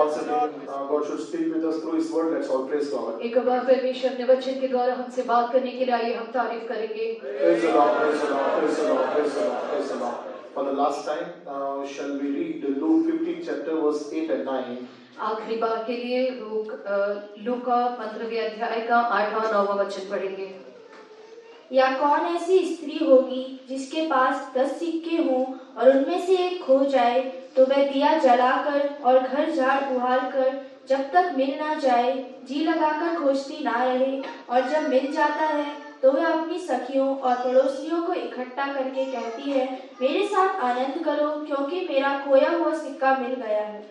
Once again, God should speak with us through His word. Let's all praise God. एक बार परमेश्वर ने वचन के द्वारा हमसे बात करने के लिए आइए हम तारीफ करेंगे। Praise the Lord, praise the Lord, praise the Lord, praise the Lord, praise the Lord. For the last time, shall we read Luke 15 chapter verse 8 and 9. आखिरी बार के लिए लूका 15वें अध्याय का 8वां 9वां वचन पढ़ेंगे। या कौन ऐसी स्त्री होगी जिसके पास 10 सिक्के हों और उनमें से एक खो जाए तो वह दिया जलाकर और घर झाड़ बुहार कर जब तक मिल ना जाए जी लगाकर खोजती ना रहे, और जब मिल जाता है तो वह अपनी सखियों और पड़ोसियों को इकट्ठा करके कहती है, मेरे साथ आनंद करो क्योंकि मेरा खोया हुआ सिक्का मिल गया है।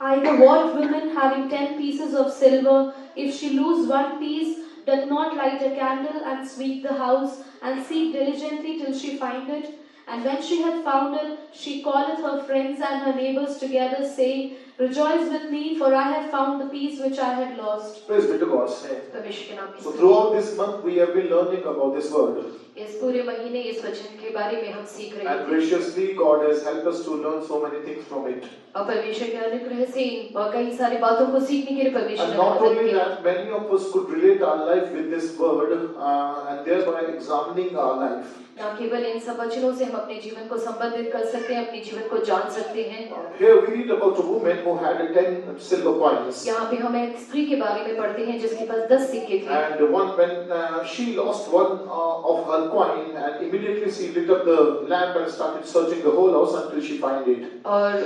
Either what woman having 10 pieces of silver, if she lose one piece, doth not light a candle and sweep the house and seek diligently till she find it? And when she hath found it, she calleth her friends and her neighbors together, saying, Rejoice with me, for I have found the piece which I had lost. Praise be to God's name. So throughout this month, we have been learning about this word. इस पूरे महीने इस वचन के बारे में हम सीख रहे हैं। And graciously, God has helped us to learn so many things from it. और परमेश्वर के अनुग्रह से कई सारी बातों को सीखने के लिए परमेश्वर ने And not मदद only की। that, many of us could relate our life with this word, and thereby examining our life. न केवल इन सब वचनों से हम अपने जीवन को संबंधित कर सकते हैं, अपने जीवन को जान सकते हैं। Here we read about a woman who had 10 silver coins. यहाँ पे हम एक स्त्री के बारे में पढ़ते हैं जिसके पास 10 सिक्के थे। And when she lost one of her coin, and immediately she lit up the lamp and started searching the whole house until she find it. और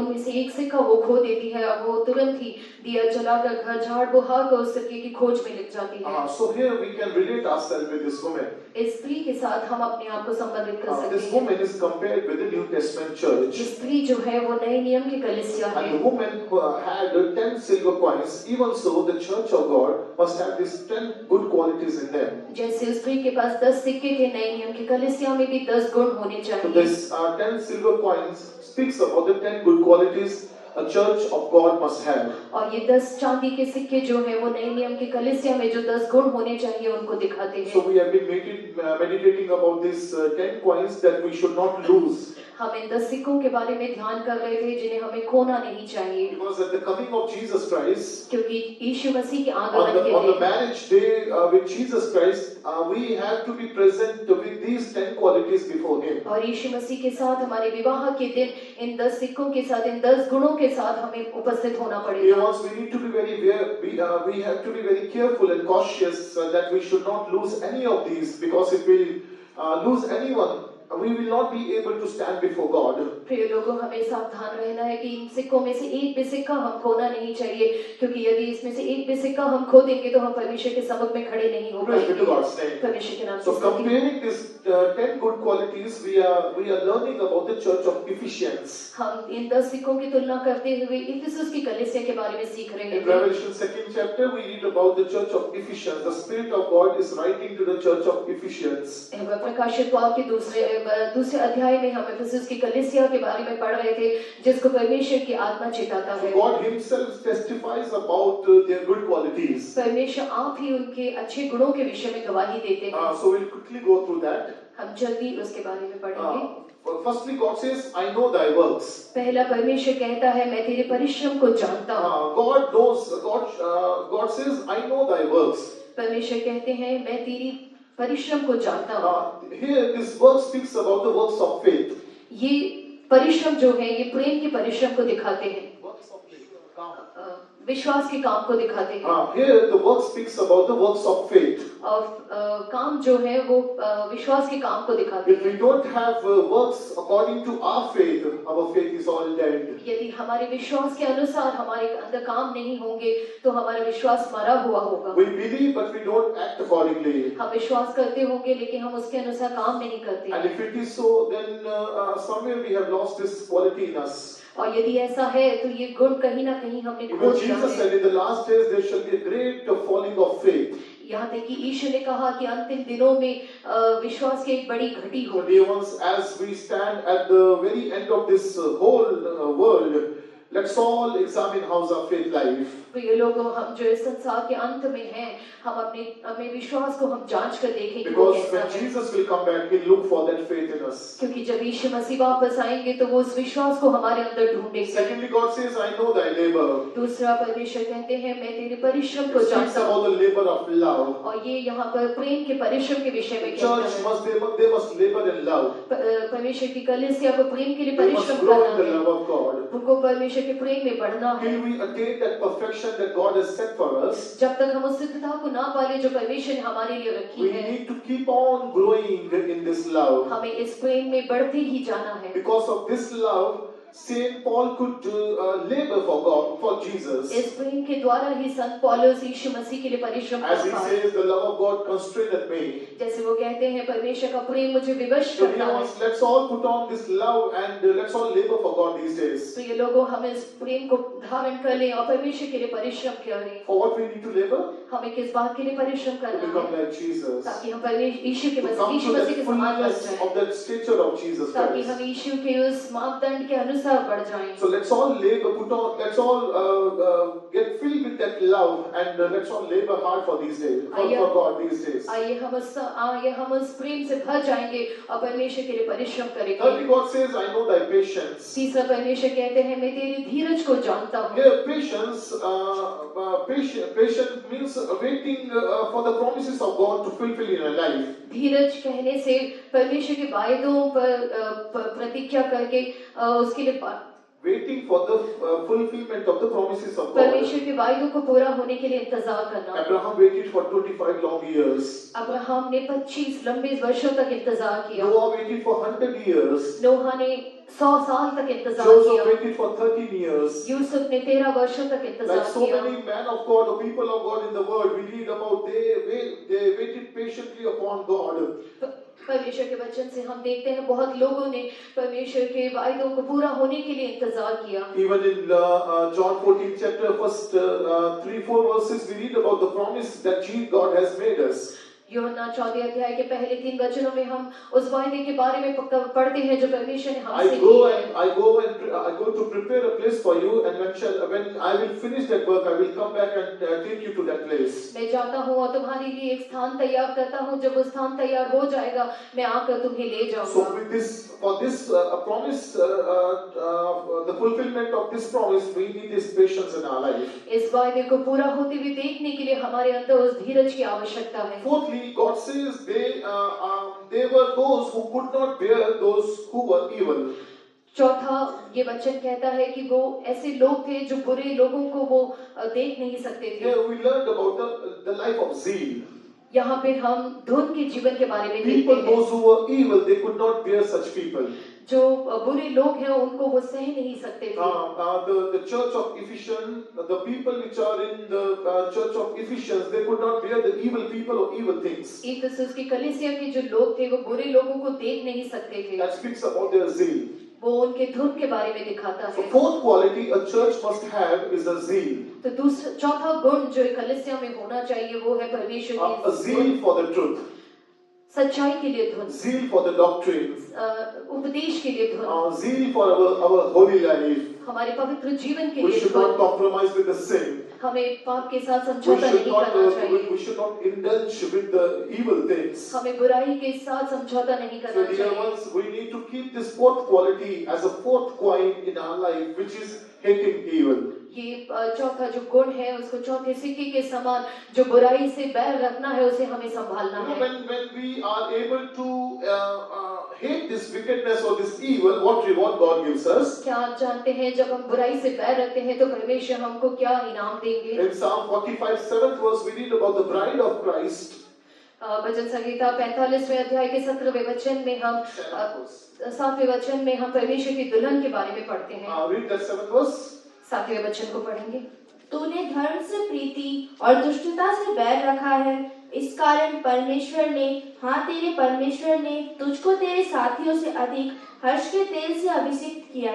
उनमें से एक सिक्का वो खो देती है, अब वो तुरंत ही दिया जलाकर घर झाड़ बुहार कर उस सिक्के की खोज में लग जाती है। So here we can relate ourselves with this woman. इस स्त्री के साथ हम अपने आप को संबंधित कर सकते This हैं। woman is compared with the New Testament church. इस स्त्री जो है वो नए नियम की कलीसिया है। And the woman who had 10 silver coins, even so the church of God must have these 10 good qualities in them. जैसे उस स्त्री के पास 10 सिक्के थे, नए नियम की कलीसिया में भी 10 गुण होने So चाहिए। this 10 silver coins speaks about the 10 good qualities a church of God must have. और ये 10 चांदी के सिक्के जो है वो नए नियम की कलीसिया में जो 10 गुण होने चाहिए उनको दिखाते हैं। So we have been meditating about these 10 coins that we should not lose. हम इन 10 सिक्कों के बारे में ध्यान कर रहे थे जिन्हें हमें खोना नहीं चाहिए। Because at the coming of Jesus Christ, क्योंकि यीशु मसीह के आगमन के on the दिन marriage day with Jesus Christ, we have to be present with these 10 qualities before Him. और यीशु मसीह के साथ हमारे विवाह के दिन इन 10 सिक्कों के साथ, इन 10 गुणों के साथ हमें उपस्थित होना He पड़ेगा। wants, we need to be we have to be very careful and cautious that we should not lose any of these, because if we lose anyone, we will not be able to stand before God. प्रिय लोगों, हमें सावधान रहना है कि इन सिक्कों में से एक भी सिक्का हम खोना नहीं चाहिए, क्योंकि यदि इसमें से एक भी सिक्का हम खो देंगे तो हम परमेश्वर के सम्मुख में खड़े नहीं हो पाएंगे। परमेश्वर के नाम से। So comparing these 10 good qualities, we are learning about the church of Ephesians. हम इन 10 सिक्कों की तुलना करते हुए इफिसुस की कलीसिया के बारे में सीख रहे In हैं। Revelation 2nd chapter, we read about the church of Ephesians. The Spirit of God is writing to the church of Ephesians. प्रकाशित वाक्य के दूसरे अध्याय में हम इफिसुस की कलीसिया के बारे में पढ़ रहे थे, जिसको परमेश्वर की आत्मा चेताता है। God Himself testifies about their good qualities. परमेश्वर आप ही उनके अच्छे गुणों के विषय में गवाही देते हैं। So we'll quickly go through that. हम जल्दी उसके बारे में पढ़ेंगे। Firstly, God says, "I know thy works." पहला परमेश्वर कहता है, मैं तेरे परिश्रम को जानता हूँ। God knows. God says, "I know thy works." परमेश्वर कहते हैं, मैं तेरी परिश्रम को जानता हूँ। Here, this verse speaks about the works of faith. ये परिश्रम जो है, ये प्रेम के परिश्रम को दिखाते हैं, विश्वास के काम को दिखाते हैं। Here, the work speaks about the works of faith. और काम जो है वो विश्वास के काम को दिखाते If we हैं। don't have works according to our faith is all dead. यदि हमारे विश्वास के अनुसार हमारे अंदर काम नहीं होंगे तो हमारा विश्वास मरा हुआ होगा। We believe, but we don't act accordingly. हम विश्वास करते होंगे लेकिन हम उसके अनुसार काम नहीं करते। And if it is so, then somewhere we have lost this quality in us. और यदि ऐसा है तो ये गुण कहीं ना कहीं हमने खो Because दिया Jesus है। said, in the last days there shall be a great falling of faith. यहाँ तक कि यीशु ने कहा कि अंतिम दिनों में विश्वास की एक बड़ी घटी So होगी। dear ones, as we stand at the very end of this whole world, let's all examine how's our faith life. प्रिय लोगों, हम जो इस संसार के अंत में हैं, हम अपने विश्वास को हम जांच कर देखें कि वो Because कैसा when है। Jesus will come back, he'll look for that faith in us. क्योंकि जब यीशु मसीह वापस आएंगे तो वो उस विश्वास को हमारे अंदर ढूंढेंगे। Secondly, God says, I know thy labor. दूसरा, परमेश्वर कहते हैं मैं तेरे परिश्रम It को speaks जानता हूँ। about the labor of love. और ये यहाँ पर प्रेम के परिश्रम के विषय में कहता Church है। they must labor in love. परमेश्वर की कलीसिया को प्रेम के लिए They must परिश्रम grow करना in the है। love of God. उनको परमेश्वर के प्रेम में बढ़ना है। Till we attain that perfection that God has set for us, जब तक हम उस सिद्धता को ना पाले जो परमेश्वर ने हमारे लिए रखी we है, need to keep on growing in this love. हमें इस प्रेम में बढ़ते ही जाना है। Because of this love, Saint Paul could labor for God, for Jesus. इस प्रेम के द्वारा ही संत पौलुस यीशु मसीह के लिए परिश्रम As he करता है। says, the love of God constraineth me. जैसे वो कहते हैं परमेश्वर का प्रेम मुझे विवश So करता है। let's all put on this love and let's all labor for God these days. तो ये लोगों हम इस प्रेम को धारण कर लें और परमेश्वर के लिए परिश्रम करें। For what we need to labor? हमें किस बात के लिए परिश्रम To करना become है? like Jesus. ताकि हम परमेश्वर यीशु To come Yeshu to Masih the के समान बन fullness जाएं, of that stature of Jesus ताकि Christ. हम यीशु के उस मापदंड के अनुसार बढ़ जाएं। So let's all labor, let's all get filled with that love and let's all labor hard for these days, for God these days. आइए हम उस प्रेम से भर जाएंगे और परमेश्वर के लिए परिश्रम Thirdly, करेंगे। God says, I know thy patience. तीसरा, परमेश्वर कहते हैं मैं तेरी धीरज को जानता हूँ। Here, patient means waiting for the promises of God to fulfill in your life. धीरज कहने से परमेश्वर के वायदों पर प्रतीक्षा करके उसके लिए Waiting for the fulfillment of the promises of God. परमेश्वर के वायदों को पूरा होने के लिए इंतजार करना। Abraham waited for 25 long years. Abraham ने 25 लंबे वर्षों तक इंतजार किया। Noah waited for 100 years. नोहा ने 100 साल तक इंतजार Joseph किया। waited for 13 years. यूसुफ ने 13 वर्षों तक Like इंतजार so किया। many men of God or people of God in the world, we read about they waited patiently upon God. परमेश्वर के वचन से हम देखते हैं बहुत लोगों ने परमेश्वर के वायदों को पूरा होने के लिए इंतजार किया। Even in John 14 chapter first 3-4 verses, we read about the promise that God has made us. यूहन्ना 4 अध्याय के पहले 3 वचनों में हम उस वायदे के बारे में पढ़ते हैं जो परमेश्वर ने हमसे किया है। I go to prepare a place for you, and when I will finish that work, I will come back and take you to that place. मैं जाता हूँ और तुम्हारे लिए एक स्थान तैयार करता हूँ। जब वो स्थान तैयार हो जाएगा, मैं आकर तुम्हें ले So जाऊंगा। with this, for this promise, the fulfillment of this promise, we need this patience in our life. इस वायदे को पूरा होते हुए देखने के लिए हमारे अंदर उस धीरज की आवश्यकता है। Fourthly, God says they were those who could not bear those who were evil. चौथा, ये वचन कहता है कि वो ऐसे लोग थे जो बुरे लोगों को वो देख नहीं सकते थे। Here we learned about the life of zeal. यहाँ पे हम धुन के जीवन के बारे में देखते People, हैं। those who were evil, they could not bear such people. जो बुरे लोग हैं उनको वो सह नहीं सकते थे। The church of Ephesians, the people which are in the church of Ephesians, they could not bear the evil people or evil things. Ephesus की कलीसिया के जो लोग थे वो बुरे लोगों को देख नहीं सकते थे। That speaks about their zeal. वो उनके धुन के बारे में दिखाता So है। fourth quality a church must have is a zeal. तो दूसरा चौथा गुण जो कलीसिया में होना चाहिए वो है परमेश्वर A की zeal for the truth. सच्चाई के लिए धुन, Zeal for the doctrine. उपदेश के लिए धुन, Zeal for our holy life. हमारे पवित्र जीवन के We लिए should not धुन। compromise with the sin. हमें पाप के साथ We समझौता should नहीं करना चाहिए। not indulge with the evil things. हमें बुराई के साथ समझौता नहीं So करना dear चाहिए। ones, we need to keep this fourth quality as a fourth coin in our life, which is hating evil. ये चौथा जो गुण है उसको चौथे सिक्के के समान जो बुराई से बैर रखना है उसे हमें संभालना You know, है। when we are able to hate this wickedness or this evil, what reward God gives us? क्या आप जानते हैं जब हम बुराई से बैर रखते हैं तो परमेश्वर हमको क्या इनाम देंगे? In Psalm 45, 7th verse, we read about the bride of Christ. भजन संहिता 45वें अध्याय के 17वें वचन में हम 7वें वचन में हम परमेश्वर की दुल्हन के बारे में पढ़ते हैं। Read that 7th verse. 7वें वचन को पढ़ेंगे। तूने धर्म से प्रीति और दुष्टता से बैर रखा है, इस कारण परमेश्वर ने, हाँ तेरे परमेश्वर ने तुझको तेरे साथियों से अधिक हर्ष के तेल से अभिषिक्त किया।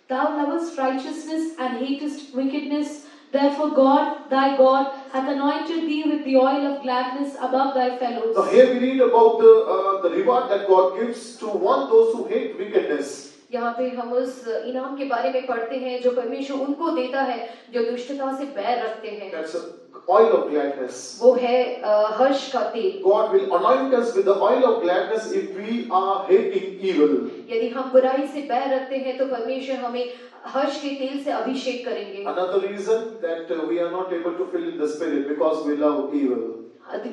Thou lovest righteousness and hatest wickedness. Therefore God, thy God, hath anointed thee with the oil of gladness above thy fellows. So here we read about the reward that God gives to those who hate wickedness. यहाँ पे हम उस इनाम के बारे में पढ़ते हैं जो परमेश्वर उनको देता है जो दुष्टता से बैर रखते हैं। That's a oil of gladness. वो है हर्ष का तेल। God will anoint us with the oil of gladness if we are hating evil. यदि हम बुराई से बैर रखते हैं तो परमेश्वर हमें हर्ष के तेल से अभिषेक करेंगे। Another reason that we are not able to fill in the spirit because we love evil.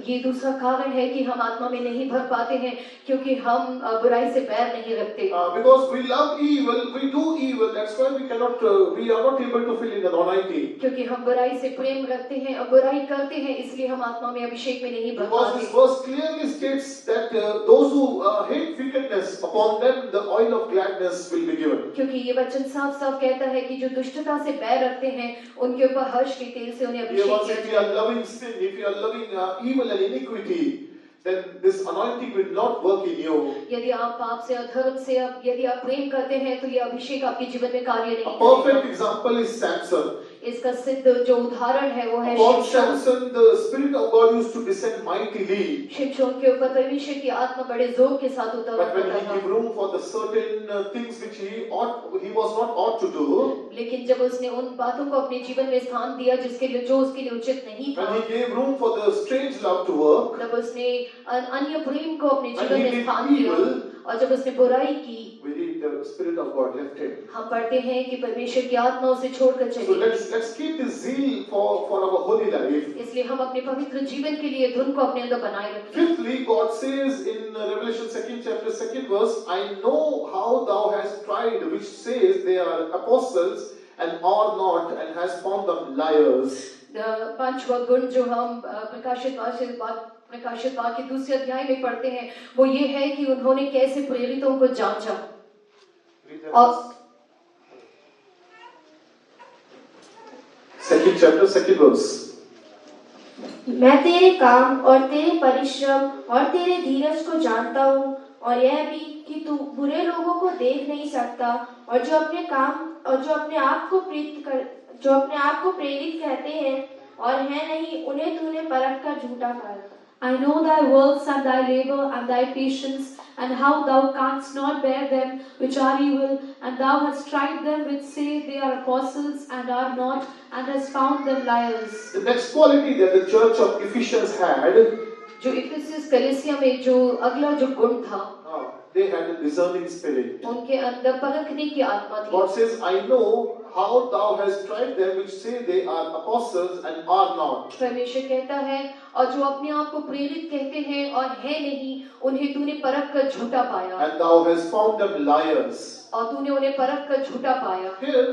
ये दूसरा कारण है कि हम आत्मा में नहीं भर पाते हैं क्योंकि हम बुराई से बैर नहीं रखते। Because we love evil, we do evil. That's why we are not able to fill in the anointing. क्योंकि हम बुराई से प्रेम रखते हैं और बुराई करते हैं इसलिए हम आत्मा में अभिषेक में नहीं भर Because पाते। this verse clearly states that those who hate wickedness, upon them the oil of gladness will be given. क्योंकि ये वचन साफ-साफ कहता है कि जो दुष्टता से बैर रखते हैं उनके ऊपर हर्ष के तेल से उन्हें अभिषेक किया If you are loving sin, if you are loving evil and iniquity, then this anointing will not work in you. यदि आप पाप से अधर्म से यदि आप प्रेम करते हैं तो ये अभिषेक आपके जीवन में कार्य नहीं A करेगा। perfect example is Samson. इसका सिद्ध जो उदाहरण है वो है Upon शिमशोन। Samson, the Spirit of God used to descend mightily. शिमशोन के ऊपर परमेश्वर की आत्मा बड़े जोर के साथ उतर But when आता he था। gave room for the certain things which he was not ought to do, लेकिन जब उसने उन बातों को अपने जीवन में स्थान दिया जिसके लिए जो उसके लिए उचित नहीं था, when he gave room for the strange love to work, जब उसने अन्य प्रेम को अपने when जीवन he में did स्थान दिया evil, और जब उसने बुराई की, we read the Spirit of God left him. हम पढ़ते हैं कि परमेश्वर की आत्मा उसे छोड़कर So चली गई। let's keep this zeal for our holy life. इसलिए हम अपने पवित्र जीवन के लिए धुन को अपने अंदर बनाए रखें। Fifthly, God says in Revelation 2nd chapter 2nd verse, I know how thou hast tried, which says they are apostles and are not, and has found them liars. पांचवा गुण जो हम प्रकाशित वाक्य के दूसरे अध्याय में पढ़ते हैं वो ये है कि उन्होंने कैसे प्रेरितों को जांचा। और Second chapter, second verse. मैं तेरे काम और तेरे परिश्रम और तेरे धीरज को जानता हूँ और यह भी कि तू बुरे लोगों को देख नहीं सकता और जो अपने आप को प्रेरित कहते हैं और है नहीं उन्हें तूने परख कर झूठा कर। I know thy works and thy labor and thy patience, and how thou canst not bear them which are evil, and thou hast tried them which say they are apostles and are not, and hast found them liars. The next quality that the church of Ephesians had, जो Ephesians कलीसिया में जो अगला जो गुण था, they had a discerning spirit. उनके अंदर परखने की आत्मा थी। God says, I know how thou hast tried them which say they are apostles and are not. परमेश्वर कहता है और जो अपने आप को प्रेरित कहते हैं और है नहीं उन्हें तूने परख कर झूठा पाया। And thou hast found them liars. और तूने उन्हें परख कर झूठा पाया। Here,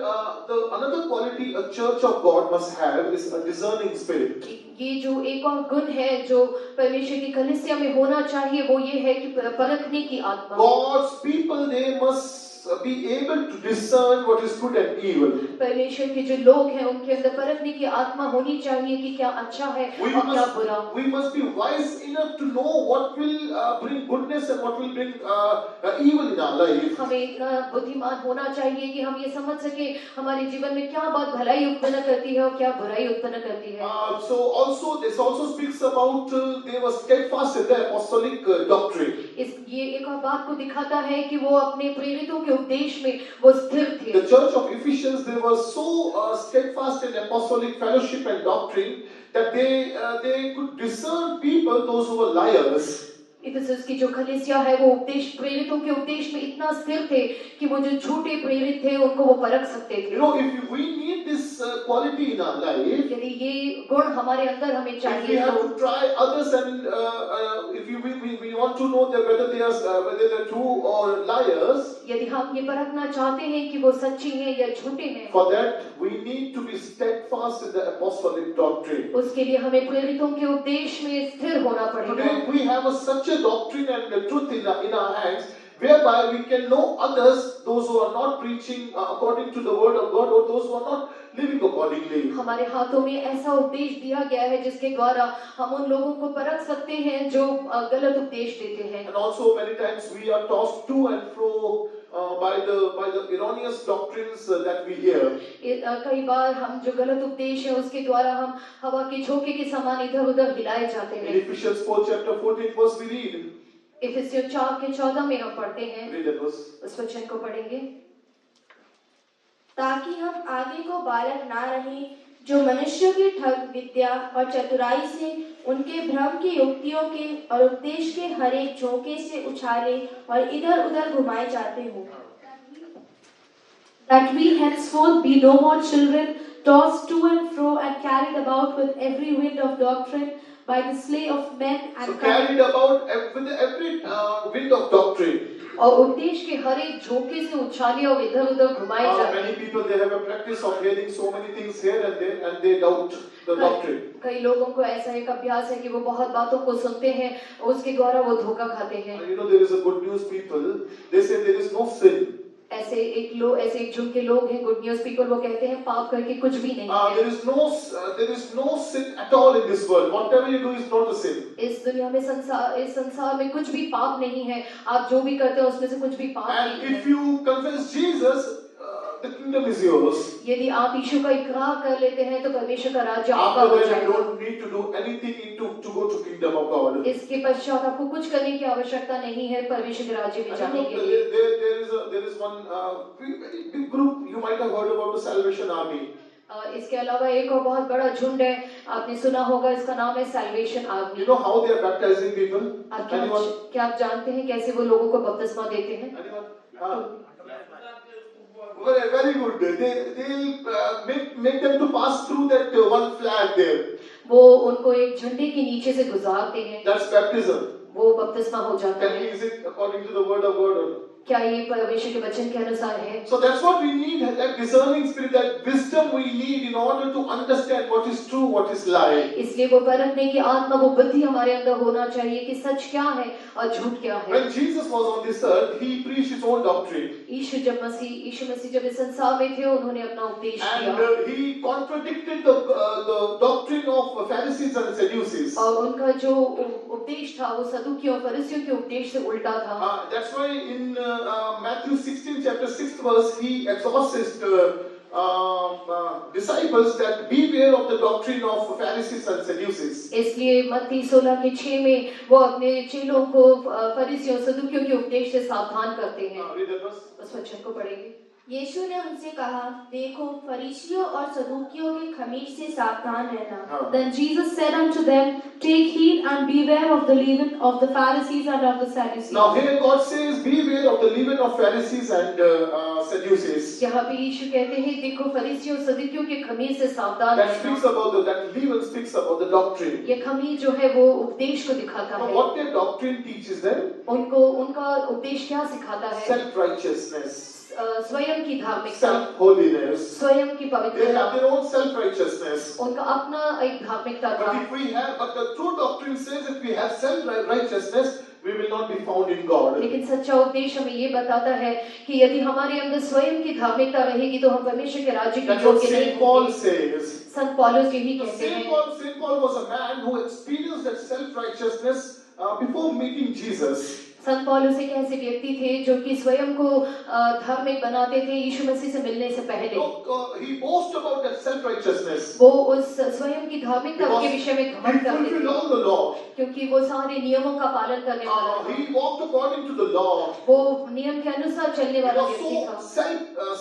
another quality a church of God must have is a discerning spirit. ये जो एक और गुण है जो परमेश्वर की कलीसिया में होना चाहिए वो ये है कि परखने की आत्मा। God's people, they must be able to discern what is good and evil. परमेश्वर के जो लोग हैं उनके अंदर परखने की आत्मा होनी चाहिए कि क्या अच्छा है और क्या बुरा। We must be wise enough to know what will bring goodness and what will bring evil in our life. हमें इतना बुद्धिमान होना चाहिए कि हम ये समझ सके हमारे जीवन में क्या बात भलाई उत्पन्न करती है और क्या बुराई उत्पन्न करती है। So this also speaks about they were steadfast in their apostolic doctrine. ये एक और बात को दिखाता है कि वो अपने प्रेरितों के उपदेश में वो स्थिर थे। The church of Ephesians, they were so steadfast in apostolic fellowship and doctrine that they could discern people, those who were liars. Ephesus की जो कलीसिया है वो उपदेश प्रेरितों के उपदेश में इतना स्थिर थे कि वो जो झूठे प्रेरित थे उनको वो परख सकते थे। You know, if we need this quality in our life, यदि ये गुण हमारे अंदर हमें if we चाहिए have तो to try others and if we want to know that whether they're true or liars, यदि हम ये परखना चाहते हैं कि वो सच्ची हैं या झूठे हैं, for that we need to be steadfast in the apostolic doctrine. उसके लिए हमें प्रेरितों के उपदेश में स्थिर होना पड़ेगा। Today we have such a doctrine and the truth in our hands, whereby we can know others, those who are not preaching according to the word of God, or those who are not living accordingly. हमारे हाथों में ऐसा उपदेश दिया गया है जिसके द्वारा हम उन लोगों को परख सकते हैं जो गलत उपदेश देते हैं। And also many times we are tossed to and fro by the erroneous doctrines that we hear. कई बार हम जो गलत उपदेश है उसके द्वारा हम हवा के झोंके के समान इधर-उधर हिलाए जाते In हैं। Ephesians 4 chapter 14 verse we read, इफिसियों 4:14 में हम पढ़ते हैं, Read that verse. उस वचन को पढ़ेंगे। ताकि हम आगे को बालक ना रहें, जो मनुष्यों की ठग विद्या और चतुराई से, उनके भ्रम की युक्तियों के और उपदेश के हर एक झोंके से उछाले और इधर उधर घुमाए जाते हों। That we henceforth be no more children, tossed to and fro and carried about with every wind of doctrine by the slay of men So and carried about with every wind of doctrine. और उपदेश के हर एक झोंके से उछाले और इधर उधर घुमाए जाते Many हैं। people, they have a practice of hearing so many things here and there, and they doubt the doctrine. कई लोगों को ऐसा एक अभ्यास है कि वो बहुत बातों को सुनते हैं और उसके द्वारा वो धोखा खाते हैं। You know, there is a good news people. They say there is no sin. ऐसे एक झुंड के लोग हैं, गुड न्यूज पीपल, वो कहते हैं पाप करके कुछ भी नहीं है। There is no sin at all in this world. Whatever you do is not a sin. इस दुनिया में इस संसार में कुछ भी पाप नहीं है। आप जो भी करते हो उसमें से कुछ भी पाप And नहीं if है। you confess Jesus, the kingdom is yours. यदि आप यीशु का इकरार कर लेते हैं तो परमेश्वर का राज्य आपका After हो that, you जाएगा। don't need to do anything to go to kingdom of God. इसके पश्चात आपको कुछ करने की आवश्यकता नहीं है परमेश्वर के राज्य में I जाने don't के know, लिए। there is one very big group. You might have heard about the Salvation Army. इसके अलावा एक और बहुत बड़ा झुंड है, आपने सुना होगा, इसका नाम है salvation You army. know how they are baptizing people? Anyone? क्या आप जानते हैं कैसे वो लोगों को बपतिस्मा देते हैं? Anyone? Very good. They'll make them to pass through that one flag there. वो उनको एक झंडे के नीचे से गुजारते हैं, That's baptism. वो बपतिस्मा हो जाता है। Is it according to the word of God? क्या ये परमेश्वर के वचन के अनुसार है? So that's what we need, that discerning spirit, that wisdom we need in order to understand what is true, what is lie. इसलिए वो परखने की आत्मा, वो बुद्धि हमारे अंदर होना चाहिए कि सच क्या है और झूठ क्या है। When Jesus was on this earth, he preached his own doctrine. यीशु मसीह जब इस संसार में थे, उन्होंने अपना उपदेश And किया he contradicted the doctrine of Pharisees and Sadducees. और उनका जो उपदेश था वो सदूकियों और फरीसियों के उपदेश से उल्टा था। That's why in Matthew 16 chapter 6th verse, he exhorts his disciples that beware of the doctrine of Pharisees and Sadducees. इसलिए मत्ती 16:6 में वो अपने चेलों को फरीसियों सदूकियों के उपदेश से सावधान करते हैं। Read that verse. उस वचन को पढ़ेंगे। यीशु ने उनसे कहा, देखो फरीसियों और सदूकियों के खमीर से सावधान रहना। Then Jesus said unto them, take heed and beware of the leaven of the Pharisees and of the Sadducees. Now here God says, beware of the leaven of Pharisees and Sadducees. यहाँ पे यीशु कहते हैं, देखो फरीसियों सदूकियों के खमीर से सावधान That speaks रहना। about that leaven speaks about the doctrine. ये खमीर जो है वो उपदेश को दिखाता Now है। what their doctrine teaches them? उनका उपदेश क्या सिखाता है? Self-righteousness, स्वयं की धार्मिकता, self-holiness. स्वयं की They पवित्रता, have their own self-righteousness. उनका अपना एक धार्मिकता था। But the true doctrine says if we have self-righteousness, we will not be found in God. लेकिन सच्चा उपदेश हमें ये बताता है कि यदि हमारे अंदर स्वयं की धार्मिकता रहेगी तो हम परमेश्वर के राज्य की That's what योग्य नहीं Saint Paul होंगे। says. संत पौलुस यही कहते Saint हैं। Paul was a man who experienced that self-righteousness before meeting Jesus. संत पौलुस एक ऐसे व्यक्ति थे जो कि स्वयं को धार्मिक बनाते थे यीशु मसीह से मिलने से पहले। He boasted about that self-righteousness. वो उस स्वयं की धार्मिकता के विषय में He घमंड करते fulfilled थे all the law. क्योंकि वो सारे नियमों का पालन करने वाला था। He walked according to the law. वो नियम के अनुसार चलने He वाला was व्यक्ति था। so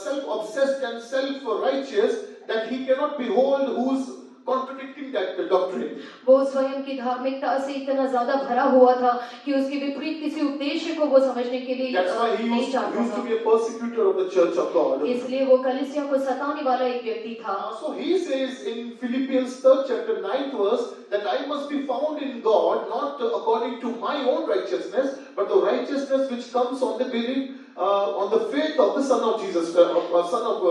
self-obsessed and self-righteous that he cannot behold who's contradicting that doctrine. वो स्वयं की धार्मिकता से इतना ज्यादा भरा हुआ था कि उसके विपरीत किसी उद्देश्य को वो समझने के लिए That's why he नहीं used चाहता to था। be a persecutor of the church of God. इसलिए वो कलीसिया को सताने वाला एक व्यक्ति था। So he says in Philippians 3rd chapter 9th verse that I must be found in God not according to my own righteousness but the righteousness which comes on the belief on the faith of the Son of Jesus, Son of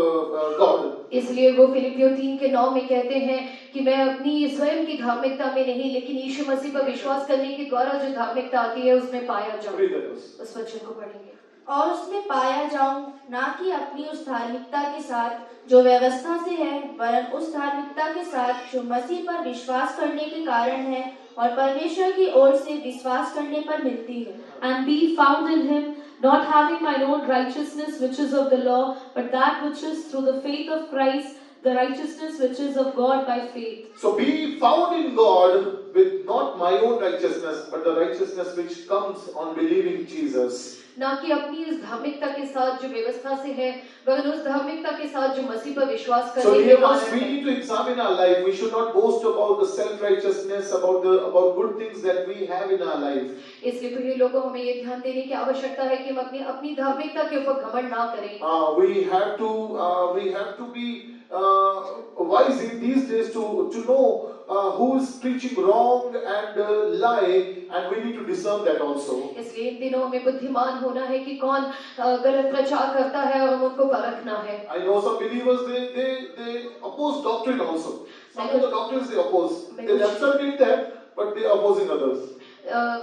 God. इसलिए वो फिलिपियों 3:9 में कहते हैं कि मैं अपनी स्वयं की धार्मिकता में नहीं लेकिन यीशु मसीह पर विश्वास करने के द्वारा जो धार्मिकता आती है उसमें पाया जाऊं। Read that verse. उस वचन को पढ़ेंगे। और उसमें पाया जाऊं, ना कि अपनी उस धार्मिकता के साथ जो व्यवस्था से है, वरन उस धार्मिकता के साथ जो मसीह पर विश्वास करने के कारण है और परमेश्वर की ओर से विश्वास करने पर मिलती है। And be found in him, not having mine own righteousness which is of the law, but that which is through the faith of Christ, the righteousness which is of God by faith. So be found in God with not my own righteousness, but the righteousness which comes on believing Jesus. ना कि अपनी इस धार्मिकता के साथ जो व्यवस्था से है, वरन उस धार्मिकता के साथ जो मसीह पर विश्वास So करने के here once कारण we है। need to examine our life. We should not boast about the self-righteousness, about good things that we have in our life. इसलिए प्रिय लोगों, हमें ये ध्यान देने की आवश्यकता है कि हम अपनी धार्मिकता के ऊपर घमंड ना करें। We have to be wise in these days to know who is preaching wrong and lie, and we need to discern that also. इसलिए इन दिनों हमें बुद्धिमान होना है कि कौन गलत प्रचार करता है और हम उनको परखना है। I know some believers they oppose doctrine also. Some of the doctrines they oppose. They themselves did that, but they are opposing others.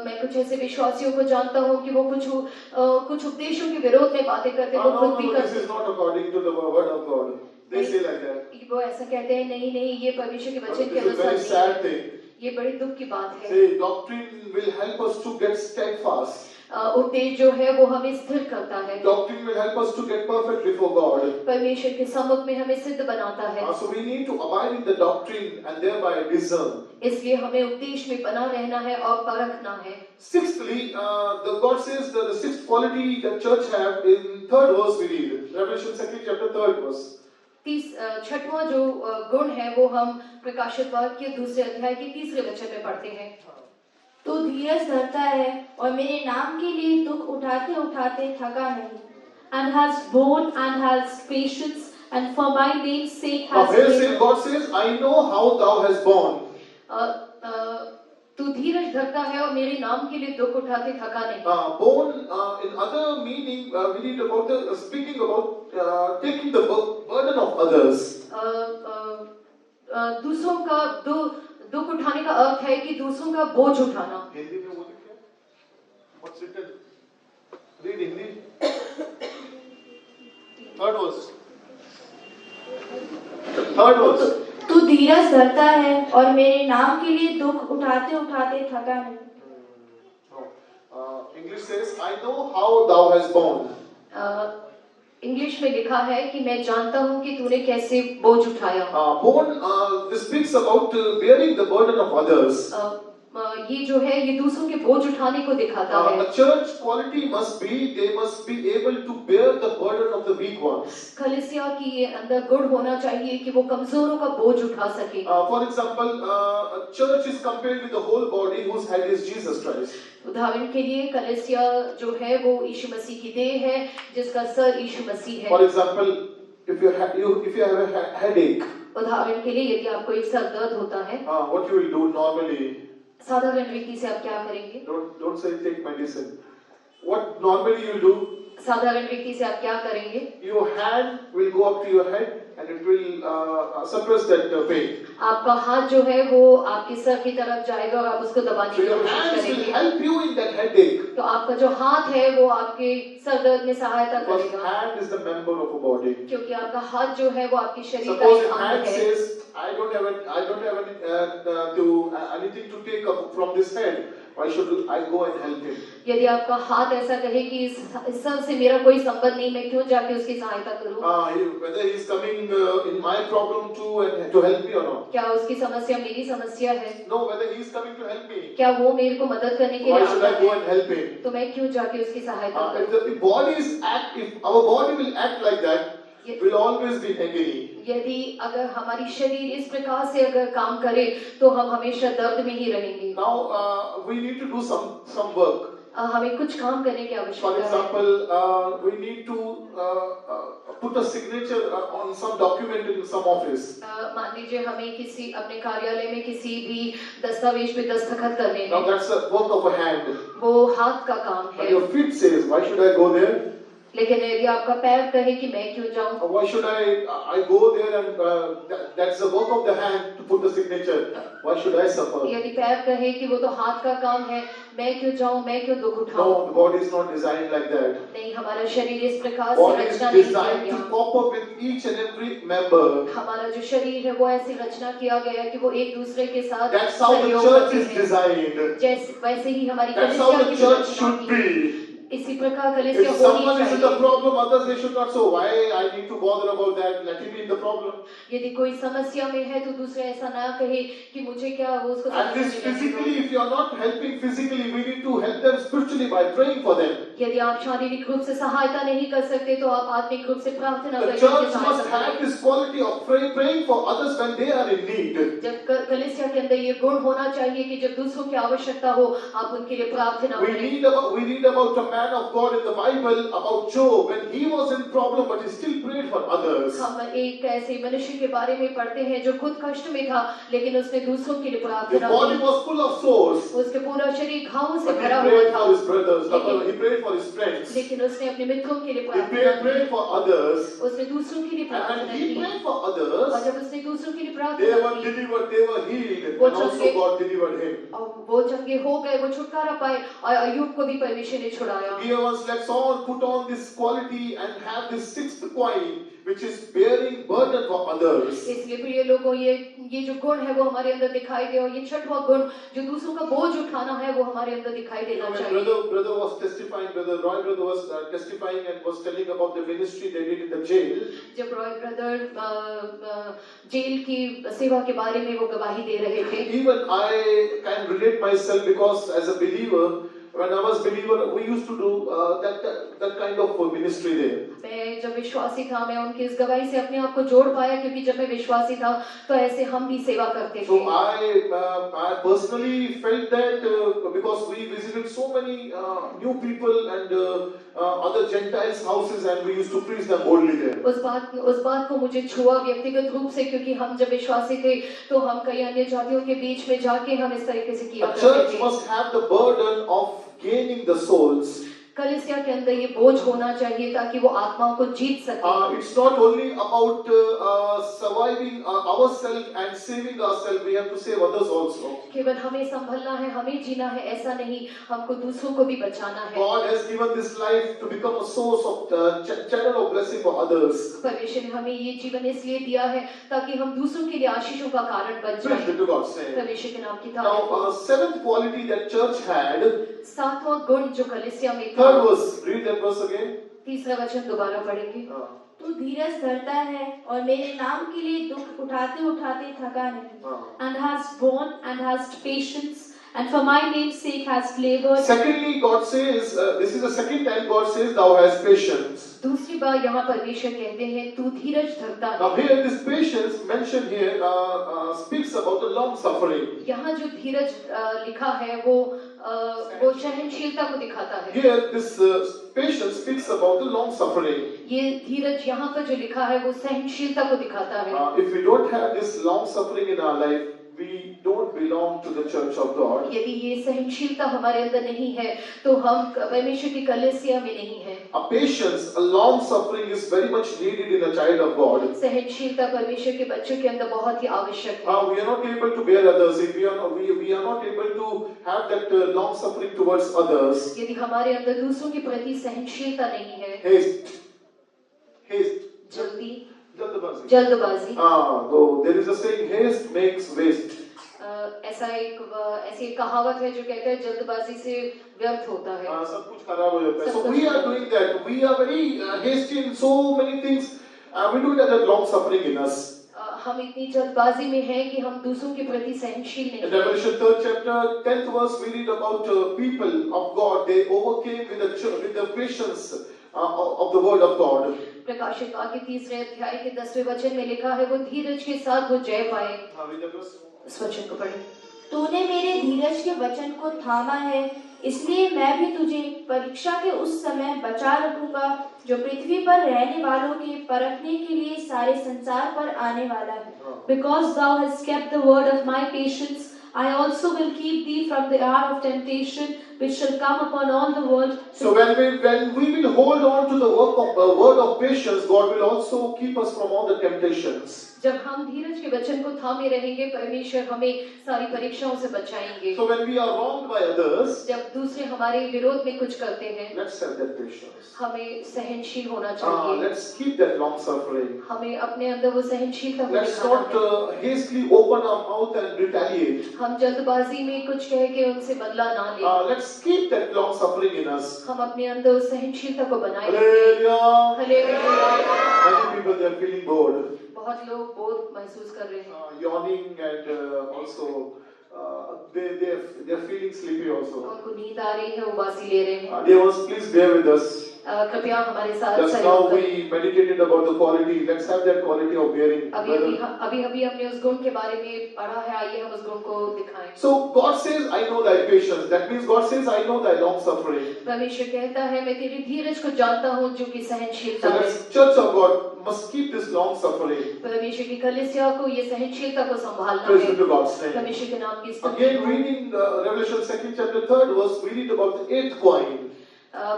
मैं कुछ ऐसे विश्वासियों को जानता हूँ कि वो कुछ उपदेशों के विरोध में बातें करते हैं, वो खुद भी No, करते this is not according to the word of God. They say like that. हैं। वो ऐसा कहते हैं, नहीं नहीं, ये परमेश्वर के But वचन के this is a अनुसार very नहीं sad है। thing. ये बड़ी दुख की बात है। Say doctrine will help us to get steadfast. उपदेश जो है वो हमें स्थिर करता है, Doctrine will help us to get perfect before God. परमेश्वर के सम्मुख में हमें सिद्ध बनाता है। So we need to abide in the doctrine and thereby discern. इसलिए हमें उपदेश में बना रहना है और परखना है। Sixthly, God says that the sixth quality that church have in third verse we read. Revelation 2nd chapter 3rd verse. छठवां जो गुण है वो हम प्रकाशित वाक्य दूसरे अध्याय के तीसरे वचन में पढ़ते हैं। तू धीरज धरता है और मेरे नाम के लिए दुख उठाते उठाते थका नहीं। and has borne and has patience, and for my name's sake Now has here labored. God says, I know how thou hast borne. तू धीरज धरता है और मेरे नाम के लिए दुख उठाते थका नहीं। Borne in other meaning we read about the speaking about taking the burden of others. दूसरों का दुख उठाने का अर्थ है कि दूसरों का बोझ उठाना। हिंदी में वो लिखा है? What's written? Read Hindi. Third verse. Third verse. तू धीरज धरता है और मेरे नाम के लिए दुख उठाते उठाते थका नहीं। English says, I know how thou hast borne. English में लिखा है कि मैं जानता हूँ कि तूने कैसे बोझ उठाया। Borne, this speaks about bearing the burden of others. ये जो है ये दूसरों के बोझ उठाने को दिखाता है। A church quality must be, they must be able to bear the burden of the weak ones. कलीसिया की ये अंदर गुण होना चाहिए कि वो कमजोरों का बोझ उठा सके। For example, a church is compared with the whole body whose head is Jesus Christ. उदाहरण के लिए कलीसिया जो है वो यीशु मसीह की देह है जिसका सर यीशु मसीह है। For example, if you have a headache, उदाहरण के लिए यदि आपको एक सर दर्द होता है, what you will do normally? साधारण रीति से आप क्या करेंगे? Don't say take medicine. What normally you do? साधारण रीति से आप क्या करेंगे? Your hand will go up to your head and it will suppress that pain. आपका हाथ जो है वो आपके सर की तरफ जाएगा और आप उसको दबाने So की your कोशिश hands will करेंगे। help you in that headache. तो आपका जो हाथ है वो आपके सर दर्द में सहायता Because करेगा, hand is the member of a body. क्योंकि आपका हाथ जो है वो आपके शरीर का Suppose एक if अंग hand है। says, I don't have anything to take up from this head. Why should I go and help him? यदि आपका हाथ ऐसा कहे कि इस सर से मेरा कोई संबंध नहीं, मैं क्यों जाके उसकी सहायता करूं? Whether he is coming in my problem too and to help me or not? क्या उसकी समस्या मेरी समस्या है? No, whether he is coming to help me. क्या वो मेरे को मदद करने के Why लिए should आता I go है? and help him? तो मैं क्यों जाके उसकी सहायता If करूं? if our body will act like that, we'll always be agony. यदि अगर हमारी शरीर इस प्रकार से अगर काम करे तो हम हमेशा दर्द में ही रहेंगे। Now we need to do some work. हमें कुछ काम करने की For आवश्यकता है। example, we need to put a signature on some document in some office. मान लीजिए हमें किसी अपने कार्यालय में किसी भी दस्तावेज पे दस्तखत करने Now हैं, that's the work of a hand. वो हाथ का काम But है। your feet says, why should I go there? लेकिन यदि आपका पैर कहे कि मैं क्यों जाऊं, Why should I go there and that's the work of the hand to put the signature. Why should I suffer? यदि पैर कहे कि वो तो हाथ का काम है, मैं क्यों जाऊं, मैं क्यों दुख उठाऊं? No, the body is not designed like that. नहीं, हमारा शरीर इस प्रकार से Body is रचना नहीं किया designed to गया। cope up with each and every member. हमारा जो शरीर है वो ऐसी रचना किया गया है कि वो एक दूसरे के साथ That's how the सहयोग church करते is हैं। designed. जैसे वैसे ही हमारी That's how कलीसिया the की church रचना should की है। be. इसी प्रकार If कलीसिया होनी someone is in the चाहिए। problem, others they should not say, why I need to bother about that, let him be in the problem. यदि कोई समस्या में है तो दूसरे ऐसा ना कहे कि मुझे क्या, वो उसको At least समस्या में नहीं physically, हो। if you are not helping physically, we need to help them spiritually by praying for them. यदि आप शारीरिक रूप से सहायता नहीं कर सकते तो आप आत्मिक रूप से प्रार्थना The करके church उनकी must सहायता have करें। this quality of praying for others when they are in need. जब कलीसिया के अंदर ये गुण होना चाहिए कि जब दूसरों की आवश्यकता हो आप उनके लिए प्रार्थना We करें। read about a man of God in the Bible, about Job, when he was in problem, but he still prayed for others. हम एक ऐसे मनुष्य के बारे में पढ़ते हैं जो खुद कष्ट में था लेकिन उसने दूसरों के लिए His प्रार्थना body की। was full of sores, उसके पूरा शरीर घावों से but he भरा हुआ prayed था for his brothers, he prayed for his friends, लेकिन उसने अपने मित्रों के लिए he प्रार्थना prayed की। for others. उसने दूसरों के लिए And प्रार्थना when he की prayed for और others, जब उसने दूसरों के लिए they प्रार्थना were की delivered, they were healed, and वो also चंगे- God delivered him. और वो चंगे हो गए, वो छुटकारा पाए और अय्यूब को भी परमेश्वर ने छुड़ाया। Dear ones, let's all put on this quality and have this sixth point, which is bearing burden for others. इसलिए प्रिय लोगों, ये जो गुण है वो हमारे अंदर दिखाई दे और ये छठवां गुण जो दूसरों का बोझ उठाना है वो हमारे अंदर दिखाई देना When चाहिए। brother was testifying, brother Roy brother was testifying and was telling about the ministry they did in the jail. जब रॉय ब्रदर जेल की सेवा के बारे में वो गवाही दे रहे थे, Even I can relate myself because as a believer, when I was believer, we used to do that kind of ministry there. मैं जब विश्वासी था मैं उनकी इस गवाही से अपने आप को जोड़ पाया क्योंकि जब मैं विश्वासी था तो ऐसे हम भी सेवा करते So थे। I personally felt that because we visited so many new people and other Gentiles' houses and we used to preach them boldly there. उस बात को मुझे छुआ व्यक्तिगत रूप से क्योंकि हम जब विश्वासी थे तो हम कई अन्य जातियों के बीच में जाके हम इस तरीके से किया A करते church थे। must have the burden of gaining the souls. कलीसिया के अंदर ये बोझ होना चाहिए ताकि वो आत्माओं को जीत सके। It's not only about surviving ourselves and saving ourselves, we have to save others also. केवल हमें संभलना है, हमें जीना है, ऐसा नहीं, हमको दूसरों को भी बचाना है। God has given this life to become a source of channel of blessing for others. परमेश्वर ने हमें ये जीवन इसलिए दिया है ताकि हम दूसरों के लिए आशीषों का कारण बन Praise be जाएं। to God. Say. परमेश्वर के नाम की Now, तारीफ। seventh quality that church had. सातवां गुण जो कलीसिया में था। Third verse. Read that verse again. तीसरा वचन दोबारा पढ़ेंगे। तू धीरज धरता है और मेरे नाम के लिए दुख उठाते उठाते थका नहीं। and has borne and has patience, and for my name's sake has labored. Secondly, God says, this is the second time God says, thou hast patience. दूसरी बार यहाँ परमेश्वर कहते हैं तू धीरज धरता Now है। here, this patience mentioned here speaks about the long suffering. यहाँ जो धीरज लिखा है वो सहनशीलता को दिखाता है। Here, this patience speaks about the long suffering. ये धीरज यहाँ पर जो लिखा है वो सहनशीलता को दिखाता है। If we don't have this long suffering in our life, we don't belong to the church of God. यदि ये सहनशीलता हमारे अंदर नहीं है तो हम परमेश्वर की कलीसिया में नहीं है। A patience, a long suffering is very much needed in a child of God. सहनशीलता परमेश्वर के बच्चों के अंदर बहुत ही आवश्यक है। We are not able to bear others if we are not able to have that long suffering towards others. यदि हमारे अंदर दूसरों के प्रति सहनशीलता नहीं है, Haste, जल्दी, जल्दबाजी. जल्दबाजी, Though there is a saying, haste makes waste. ऐसी एक कहावत है जो कहता है जल्दबाजी से व्यर्थ होता है। सब कुछ खराब हो जाता है. सब So कुछ we are doing that. We are very hasty in so many things. We don't have that long suffering in us. हम इतनी जल्दबाजी में हैं कि हम दूसरों के प्रति सहनशील In नहीं हैं। Revelation 3rd chapter, 10th verse, we read about people of God. They overcame with the patience of the word of God. प्रकाशित वाक्य तीसरे अध्याय के 10वें वचन में लिखा है वो धीरज के साथ वो जय पाए। इस वचन को पढ़ें। तूने मेरे धीरज के वचन को थामा है, इसलिए मैं भी तुझे परीक्षा के उस समय बचा रखूंगा जो पृथ्वी पर रहने वालों के परखने के लिए सारे संसार पर आने वाला है। Because thou hast kept the word of my patience, I also will keep thee from the hour of temptation which shall come upon all the world. So when we will hold on to the word of patience, God will also keep us from all the temptations. जब हम धीरज के वचन को थामे रहेंगे परमेश्वर हमें सारी परीक्षाओं से बचाएंगे। So when we are wronged by others, जब दूसरे हमारे विरोध में कुछ करते हैं let's have that patience. हमें सहनशील होना चाहिए। Let's keep that long suffering. हमें अपने अंदर वो सहनशीलता को Let's दिखाना not है। hastily open our mouth and retaliate. हम जल्दबाजी में कुछ कह के उनसे बदला ना लें। Let's Let's keep that long suffering in us. हम अपने अंदर उस सहनशीलता को बनाए रखें। Hallelujah. Hallelujah. Many people, they are feeling bored, बहुत लोग बोर महसूस कर रहे हैं, yawning, and also they are feeling sleepy also. उनको नींद आ रही है, उबासी ले रहे हैं। Dear ones, please bear with us. कृपया हमारे साथ Just सहयोग now करें। we meditated about the quality. Let's have that quality of bearing. अभी हमने उस गुण के बारे में पढ़ा है, आइए हम उस गुण को दिखाएं। So God says, I know thy patience. That means God says, I know thy long suffering. परमेश्वर कहता है, मैं तेरी धीरज को जानता हूँ, जो कि सहनशीलता So है। let's, Church of God must keep this long suffering. परमेश्वर की कलीसिया को ये सहनशीलता को संभालना Praise be है। to God's name. परमेश्वर के नाम की स्तुति Again, हो। reading Revelation 2nd chapter 3rd verse, we read about the 8th coin.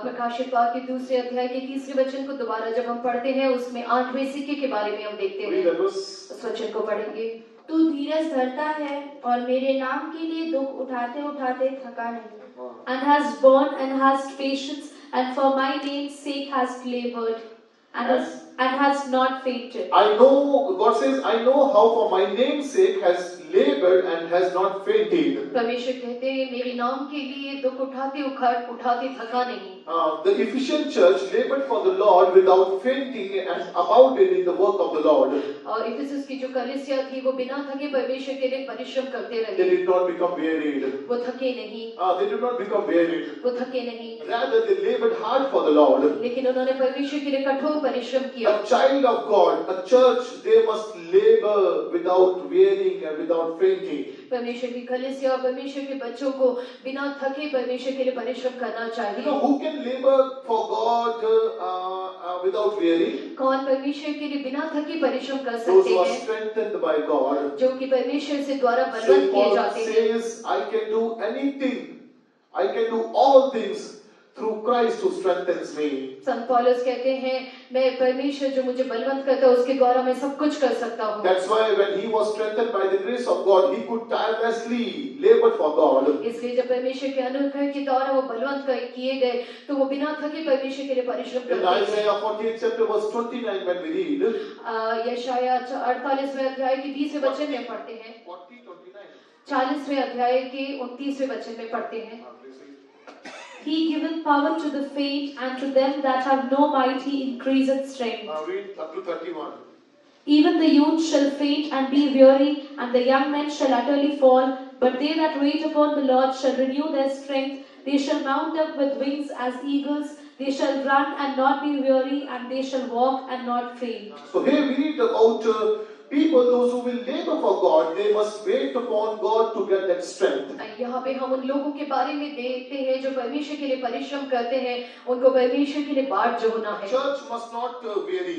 प्रकाशित वाक्य के दूसरे अध्याय के 3रे वचन को दोबारा जब हम पढ़ते हैं, उसमें 8वें सिक्के के बारे में हम देखते Read हैं। that verse. उस वचन को पढ़ेंगे। तू धीरज धरता है और मेरे नाम के लिए दुख उठाते उठाते थका नहीं। and has borne and has patience, and for my name's sake has labored, and has not fainted. I know, God says, I know how for my name's sake has labored and has not fainted. परमेश्वर कहते हैं, मेरे नाम के लिए दुख उठाते उठाते थका नहीं। The Ephesian church labored for the Lord without fainting and abounded in the work of the Lord. और इफिसुस की जो कलीसिया थी, वो बिना थके परमेश्वर के लिए परिश्रम करते They रहे। did not become wearied. वो थके नहीं, They did not become wearied. वो थके नहीं, Rather, they labored hard for the Lord. लेकिन उन्होंने परमेश्वर के लिए कठोर परिश्रम किया। A child of God, a church, they must labor without wearying and without fainting. परमेश्वर की कलीसिया और परमेश्वर के बच्चों को बिना थके परमेश्वर के लिए परिश्रम करना You चाहिए। know who can labor for God without wearying? कौन परमेश्वर के लिए बिना थके परिश्रम कर Those सकते who are हैं? strengthened by God. जो कि परमेश्वर से द्वारा Saint बलवंत किए Paul जाते हैं। says, I can do anything. I can do all things through Christ who strengthens me. संत पौलुस कहते हैं, मैं परमेश्वर जो मुझे बलवंत करता है, उसके द्वारा मैं सब कुछ कर सकता हूँ। That's why when he was strengthened by the grace of God, he could tirelessly labor for God. इसलिए जब परमेश्वर के अनुग्रह के द्वारा वो बलवंत किए गए, तो वो बिना थके परमेश्वर के लिए परिश्रम In करते हैं। Isaiah 48 chapter verse 29 when we read, यशायाह 48वें अध्याय के 20वें वचन में पढ़ते हैं। 40वें अध्याय के 29वें वचन में पढ़ते हैं। He giveth power to the faint, and to them that have no might he increaseth strength. Read up to 31. Even the youth shall faint and be weary, and the young men shall utterly fall. But they that wait upon the Lord shall renew their strength. They shall mount up with wings as eagles. They shall run and not be weary, and they shall walk and not faint. So here we read about people, those who will labor for God, they must wait upon God to get that strength. यहाँ पे हम उन लोगों के बारे में देखते हैं जो परमेश्वर के लिए परिश्रम करते हैं, उनको परमेश्वर के लिए बाट जोड़ना है। Church must not weary.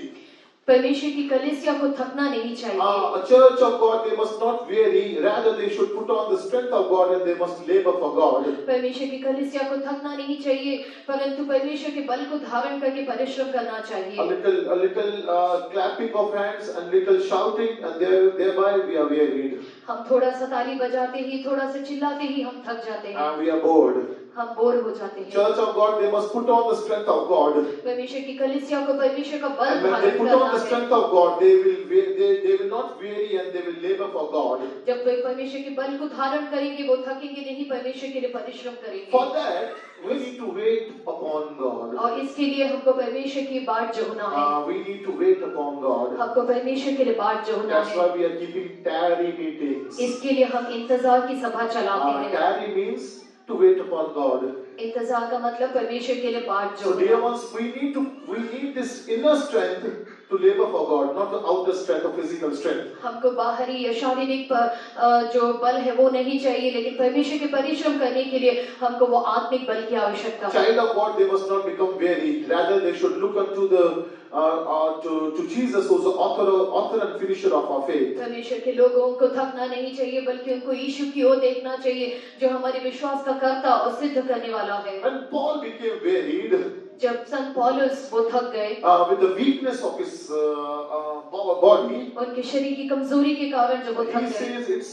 परमेश्वर की कलीसिया को थकना नहीं चाहिए। A church of God, they must not weary. Rather, they should put on the strength of God and they must labor for God. परमेश्वर की कलीसिया को थकना नहीं चाहिए, परंतु परमेश्वर के बल को धारण करके परिश्रम करना चाहिए। A little clapping of hands and little shouting, and thereby we are wearied. हम थोड़ा सा ताली बजाते ही, थोड़ा सा चिल्लाते ही हम थक जाते हैं, And we are bored. हम बोर हो जाते हैं। Church of God, they must put on the strength of God. परमेश्वर की कलीसिया को परमेश्वर का बल And when they धारण put on करना the है। strength of God, they will not weary and they will labor for God. जब वे परमेश्वर के बल को धारण करेंगे, वो थकेंगे नहीं, परमेश्वर के लिए परिश्रम करेंगे। For that, we need to wait upon God. और इसके लिए हमको परमेश्वर की बाट जोड़ना है। We need to wait upon God. हमको परमेश्वर के लिए बाट जोड़ना That's है। why we are keeping tarry meetings. इसके लिए हम इंतजार की सभा चलाते हैं। Tarry means to wait upon God. इंतजार का मतलब परमेश्वर के लिए बाट So dear जोड़ना। ones, we need this inner strength to labor for God, not the outer strength or physical strength. हमको बाहरी या शारीरिक जो बल है वो नहीं चाहिए, लेकिन परमेश्वर के परिश्रम करने के लिए हमको वो आत्मिक बल की आवश्यकता है। Child of God, they must not become weary. Rather, they should look unto to Jesus, who is the author and finisher of our faith. परमेश्वर के लोगों को थकना नहीं चाहिए, बल्कि उनको यीशु की ओर देखना चाहिए, जो हमारे विश्वास का कर्ता और सिद्ध करने वाला है। When Paul became wearied, जब संत पौलुस वो थक गए with the weakness of his body, उनके शरीर की कमजोरी के कारण जब वो थक he गए says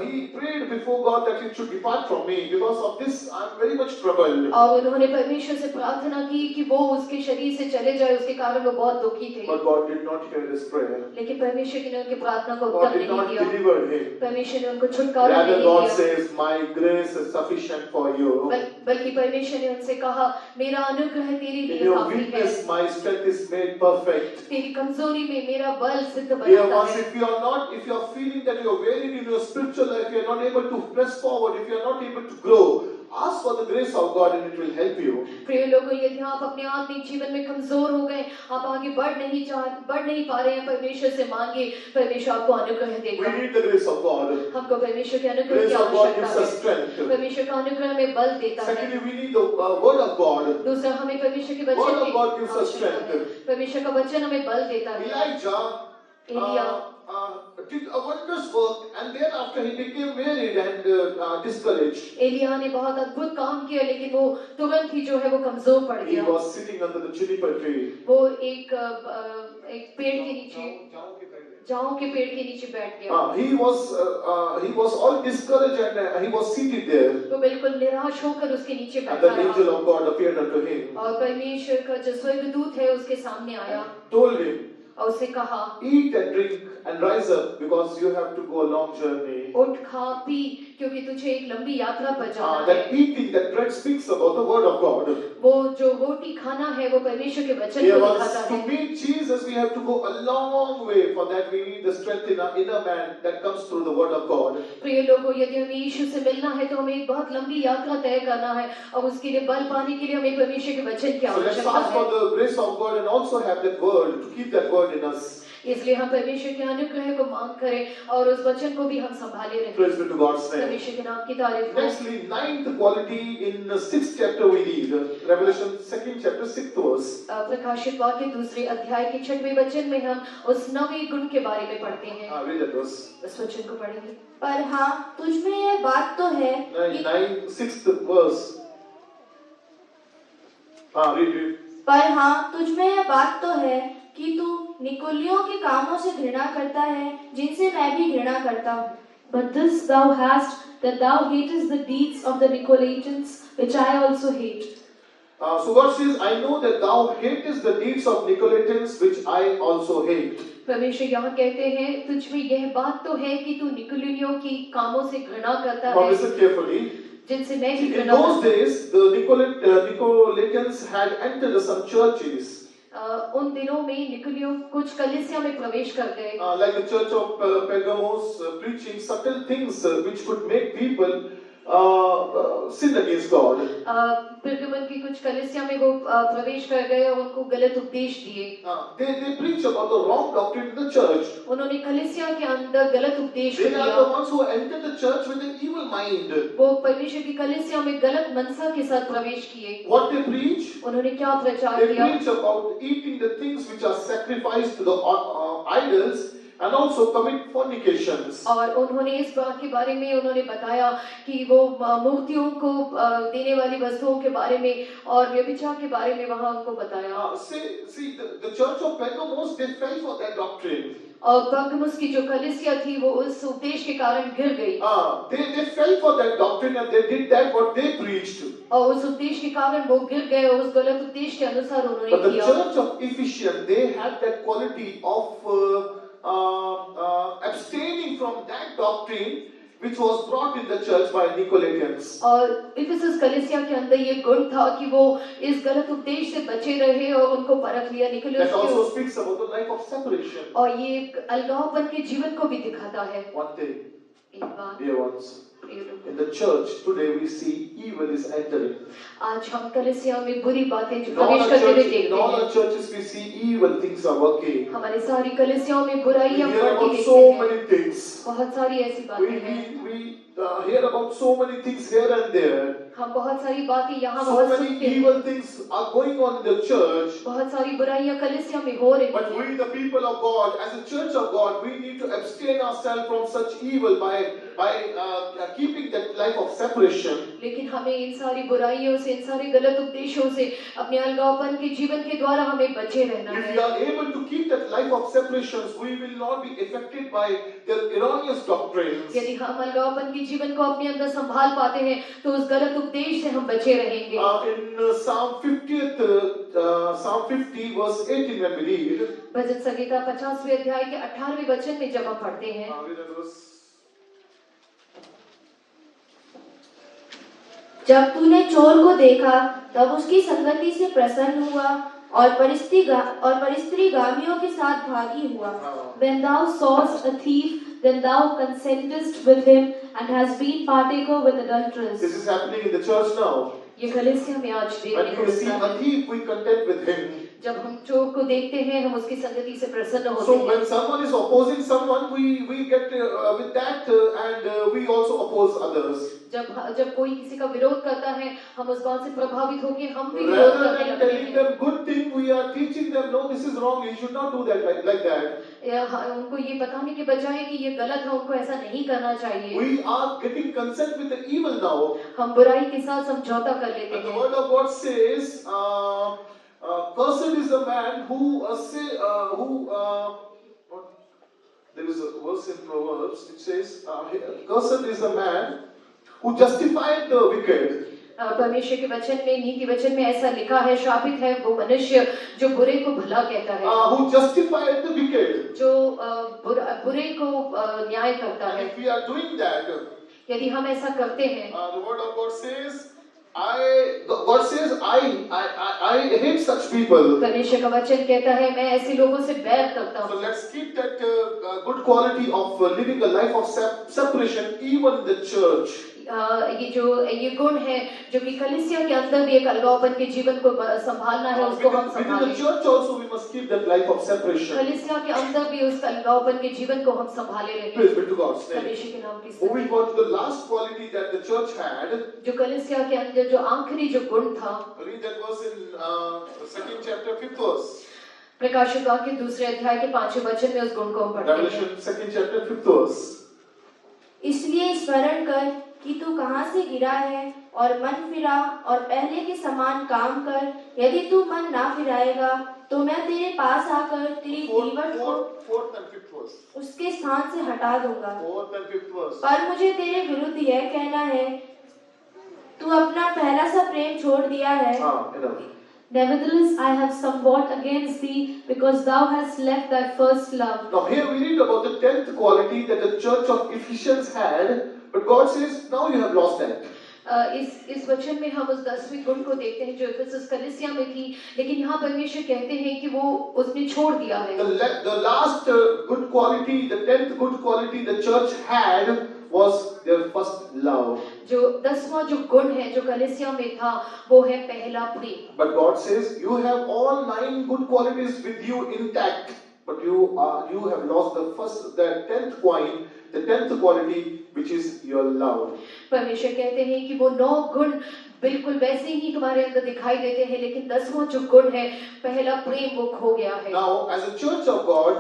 he prayed before God that it should depart from me. Because of this, I am very much troubled. और उन्होंने परमेश्वर से प्रार्थना की कि वो उसके शरीर से चले जाए, उसके कारण वो बहुत दुखी थे। But God did not hear his prayer. लेकिन परमेश्वर ने उनकी प्रार्थना को God उत्तर did नहीं not दिया। deliver him. परमेश्वर ने उनको छुटकारा Rather, नहीं God दिया। says, "My grace is sufficient for you. बल्कि परमेश्वर ने उनसे कहा, मेरा अनुग्रह तेरे In लिए your काफी है। weakness, my strength is made perfect." तेरी कमजोरी में मेरा बल सिद्ध Dear बनाता ones, है। if you are feeling that you are wearied in your spiritual life, you are not able to press forward, if you are not able to grow, ask for the grace of God and it will help you. प्रिय लोगों, यदि आप अपने आत्मिक जीवन में कमजोर हो गए, आप आगे बढ़ नहीं पा रहे हैं, परमेश्वर से मांगे, परमेश्वर आपको अनुग्रह We देगा। need the grace of God. हमको परमेश्वर के अनुग्रह Grace की of God gives आवश्यकता us है। strength. परमेश्वर का अनुग्रह में बल देता है। Secondly, we need the word of God. दूसरा, हमें परमेश्वर के Word वचन of की God gives us आवश्यकता है। strength. परमेश्वर का वचन हमें बल देता है। Elijah Elia did a wondrous work, and thereafter he became wearied and discouraged. Elia ने बहुत अद्भुत काम किया, लेकिन वो तुरंत ही जो है वो कमजोर पड़ He गया। was sitting under the juniper tree. वो एक पेड़ के नीचे, जाओ के पेड़ के नीचे बैठ गया। He was all discouraged and he was seated there. वो बिल्कुल निराश होकर उसके नीचे And बैठा the angel रहा। of God appeared unto him, और परमेश्वर का जो स्वर्गदूत है उसके सामने आया told him, और उससे कहा, "Eat and drink and rise up, because you have to go a long journey." उठ खा पी, क्योंकि तुझे एक लंबी यात्रा पर जाना That है। eating, that bread speaks about the word of God. वो जो रोटी खाना है वो परमेश्वर के वचन Dear को ones, दिखाता to है। meet Jesus, we have to go a long way. For that, we need the strength in our inner man that comes through the word of God. प्रिय लोगों, यदि हमें यीशु से मिलना है तो हमें एक बहुत लंबी यात्रा तय करना है, और उसके लिए बल पाने के लिए हमें परमेश्वर के वचन की So let's आवश्यकता ask for है। the grace of God and also have that word, to keep that word in us. इसलिए हम परमेश्वर के अनुग्रह को मांग करें और उस वचन को भी हम संभाले रहें। Praise be to God's name. परमेश्वर के नाम की तारीफ हो। Nextly, ninth quality in the 6th chapter we read, Revelation 2nd chapter 6th verse. प्रकाशित वाक्य दूसरे अध्याय के 6वें वचन में हम उस नवे गुण के बारे में पढ़ते हैं। Read that verse. उस वचन को पढ़ेंगे। पर हाँ, तुझ में यह बात तो है कि 6th verse. Read. पर हाँ, तुझ में यह बात तो है कि तू निकोलियों के कामों से घृणा करता है, जिनसे मैं भी घृणा करता हूँ। But this thou hast, that thou hatest the deeds of the Nicolaitans, which I also hate. So God says, "I know that thou hatest the deeds of Nicolaitans, which I also hate." परमेश्वर यहाँ कहते हैं, तुझ में यह बात तो है कि तू निकोलियों की कामों से घृणा करता Now है, listen carefully. जिनसे मैं भी In घृणा those करता हूँ। days, the Nicolaitans had entered some churches, उन दिनों में निकोलियों कुछ कलीसिया में प्रवेश कर गए, like the church of Pergamos, preaching subtle things which could make people sin against God. पिरगमन की कुछ कलीसिया में वो प्रवेश कर गए और उनको गलत उपदेश दिए। They preach about the wrong doctrine in the church. उन्होंने कलीसिया के अंदर गलत उपदेश They दिया। are the ones who entered the church with an evil mind. वो परमेश्वर की कलीसिया में गलत मनसा के साथ प्रवेश किए। What they preach? उन्होंने क्या प्रचार They किया? preach about eating the things which are sacrificed to the idols and also commit fornications. और उन्होंने इस बात के बारे में उन्होंने बताया कि वो मूर्तियों को देने वाली वस्तुओं के बारे में और व्यभिचार के बारे में वहाँ उनको बताया। See, the church of Pergamos, they fell for that doctrine. और परगमुस की जो कलीसिया थी वो उस उपदेश के कारण गिर गई। They fell for that doctrine and they did that what they preached. और उस उपदेश के कारण वो गिर गए और उस गलत उपदेश के अनुसार उन्होंने But the किया। church of Ephesians, they had that quality of abstaining from that doctrine which was brought in the church by Nicolaitans. और इफिसस कलीसिया के अंदर ये गुण था कि वो इस गलत उपदेश से बचे रहे और उनको परख लिया। That also speaks about the life of separation. और ये एक अलगावपन के जीवन को भी दिखाता है। One thing, एक बात, dear ones, in the church today we see evil is entering. आज हम कलीसिया में बुरी बातें In all प्रवेश our करते हुए churches, in देखते all हैं। our churches we see evil things are working. हमारी सारी कलीसियाओं में We बुराइयां hear बढ़ती about देखते so हैं। many things. बहुत सारी ऐसी बातें हैं। We hear about so many things here and there. हम बहुत सारी बातें यहाँ So वहाँ many सुनते हैं। evil things are going on in the church. बहुत सारी बुराइयां कलीसिया में हो रही But हैं। we, the people of God, as a church of God, we need to abstain ourselves from such evil by keeping that life of separation, लेकिन हमें इन सारी बुराइयों से, इन सारे गलत उपदेशों से, अपने अलगावपन के जीवन के द्वारा हमें बचे रहना if है। we are able to keep that life of separations, we will not be affected by their erroneous doctrines. यदि हम अलगावपन के जीवन को अपने अंदर संभाल पाते हैं तो उस गलत उपदेश से हम बचे रहेंगे। In Psalm 50 verse 18 when we read, भजन संहिता 50वें अध्याय के 18वें वचन में जब हम पढ़ते हैं, read that verse. जब तूने चोर को देखा तब उसकी संगति से प्रसन्न हुआ और परिस्त्रीगामियों के साथ भागी हुआ। When thou sawest a thief, then thou consentest with him, and hast been partaker with adulterers. This is happening in the church now. ये कलीसिया में आज देखने When को we see मिलता है। a thief, we content with him. जब हम चोर को देखते हैं, हम उसकी संगति से प्रसन्न होते So हैं। when someone is opposing someone, we get with that and we also oppose others. जब कोई किसी का विरोध करता है, हम उस बात से प्रभावित होकर हम भी विरोध Rather करने than लगते telling हैं। them good thing, we are teaching them, no, this is wrong, you should not do that like that. उनको ये बताने के बजाय कि ये गलत है, उनको ऐसा नहीं करना चाहिए। We are getting consent with the evil now. हम बुराई के साथ समझौता कर लेते And the हैं। word of God says, cursed is the man there is a verse in Proverbs, it says, cursed is the man who justified the wicked. परमेश्वर के वचन में, नीति वचन में ऐसा लिखा है, शापित है वो मनुष्य जो बुरे को भला कहता है, Who justified the wicked. जो बुरे को न्याय करता And है। if we are doing that, यदि हम ऐसा करते हैं, the word of God says, God says, I hate such people. परमेश्वर का वचन कहता है, मैं ऐसे लोगों से बैर करता So हूँ। let's keep that good quality of living a life of separation, even in the church. ये गुण है जो कि कलीसिया के अंदर भी एक अलगावपन के जीवन को संभालना है, उसको हम Within the संभालें। church also we must keep that life of separation. कलीसिया के अंदर भी उस अलगावपन के जीवन को हम संभाले रहें। Praise be to God's name. परमेश्वर के नाम की स्तुति। Moving on to the last quality that the church had, जो कलीसिया के अंदर जो आखिरी जो गुण था, read that verse in 2nd chapter 5th verse. प्रकाशित वाक्य 2 अध्याय के 5वें वचन में उस गुण को हम पढ़ते हैं। Revelation 2nd chapter 5th verse. इसलिए स्मरण कर कि तू कहाँ से गिरा है और मन फिरा और पहले के समान काम कर। यदि तू मन ना फिराएगा तो मैं तेरे पास आकर तेरी दीवट को 4th and 5th verse. उसके स्थान से हटा दूंगा। 4th and 5th verse. पर मुझे तेरे विरुद्ध यह कहना है, तू अपना पहला सा प्रेम छोड़ दिया है। Enough. Nevertheless, I have somewhat against thee, because thou hast left thy first love. Now here we read about the 10th quality that the church of Ephesians had, but God says now you have lost that. इस वचन में हम उस 10वें गुण को देखते हैं जो इफिसुस कलीसिया में थी, लेकिन यहाँ परमेश्वर कहते हैं कि वो उसने छोड़ दिया है। The last good quality, the 10th good quality the church had was their first love. जो 10वां जो गुण है जो कलीसिया में था वो है पहला प्रेम। But God says you have all 9 good qualities with you intact, but you have lost the 10th coin, the 10th quality, which is your love. परमेश्वर कहते हैं कि वो 9 गुण बिल्कुल वैसे ही तुम्हारे अंदर दिखाई देते हैं, लेकिन 10वां जो गुण है पहला प्रेम वो खो गया है। Now, as a church of God,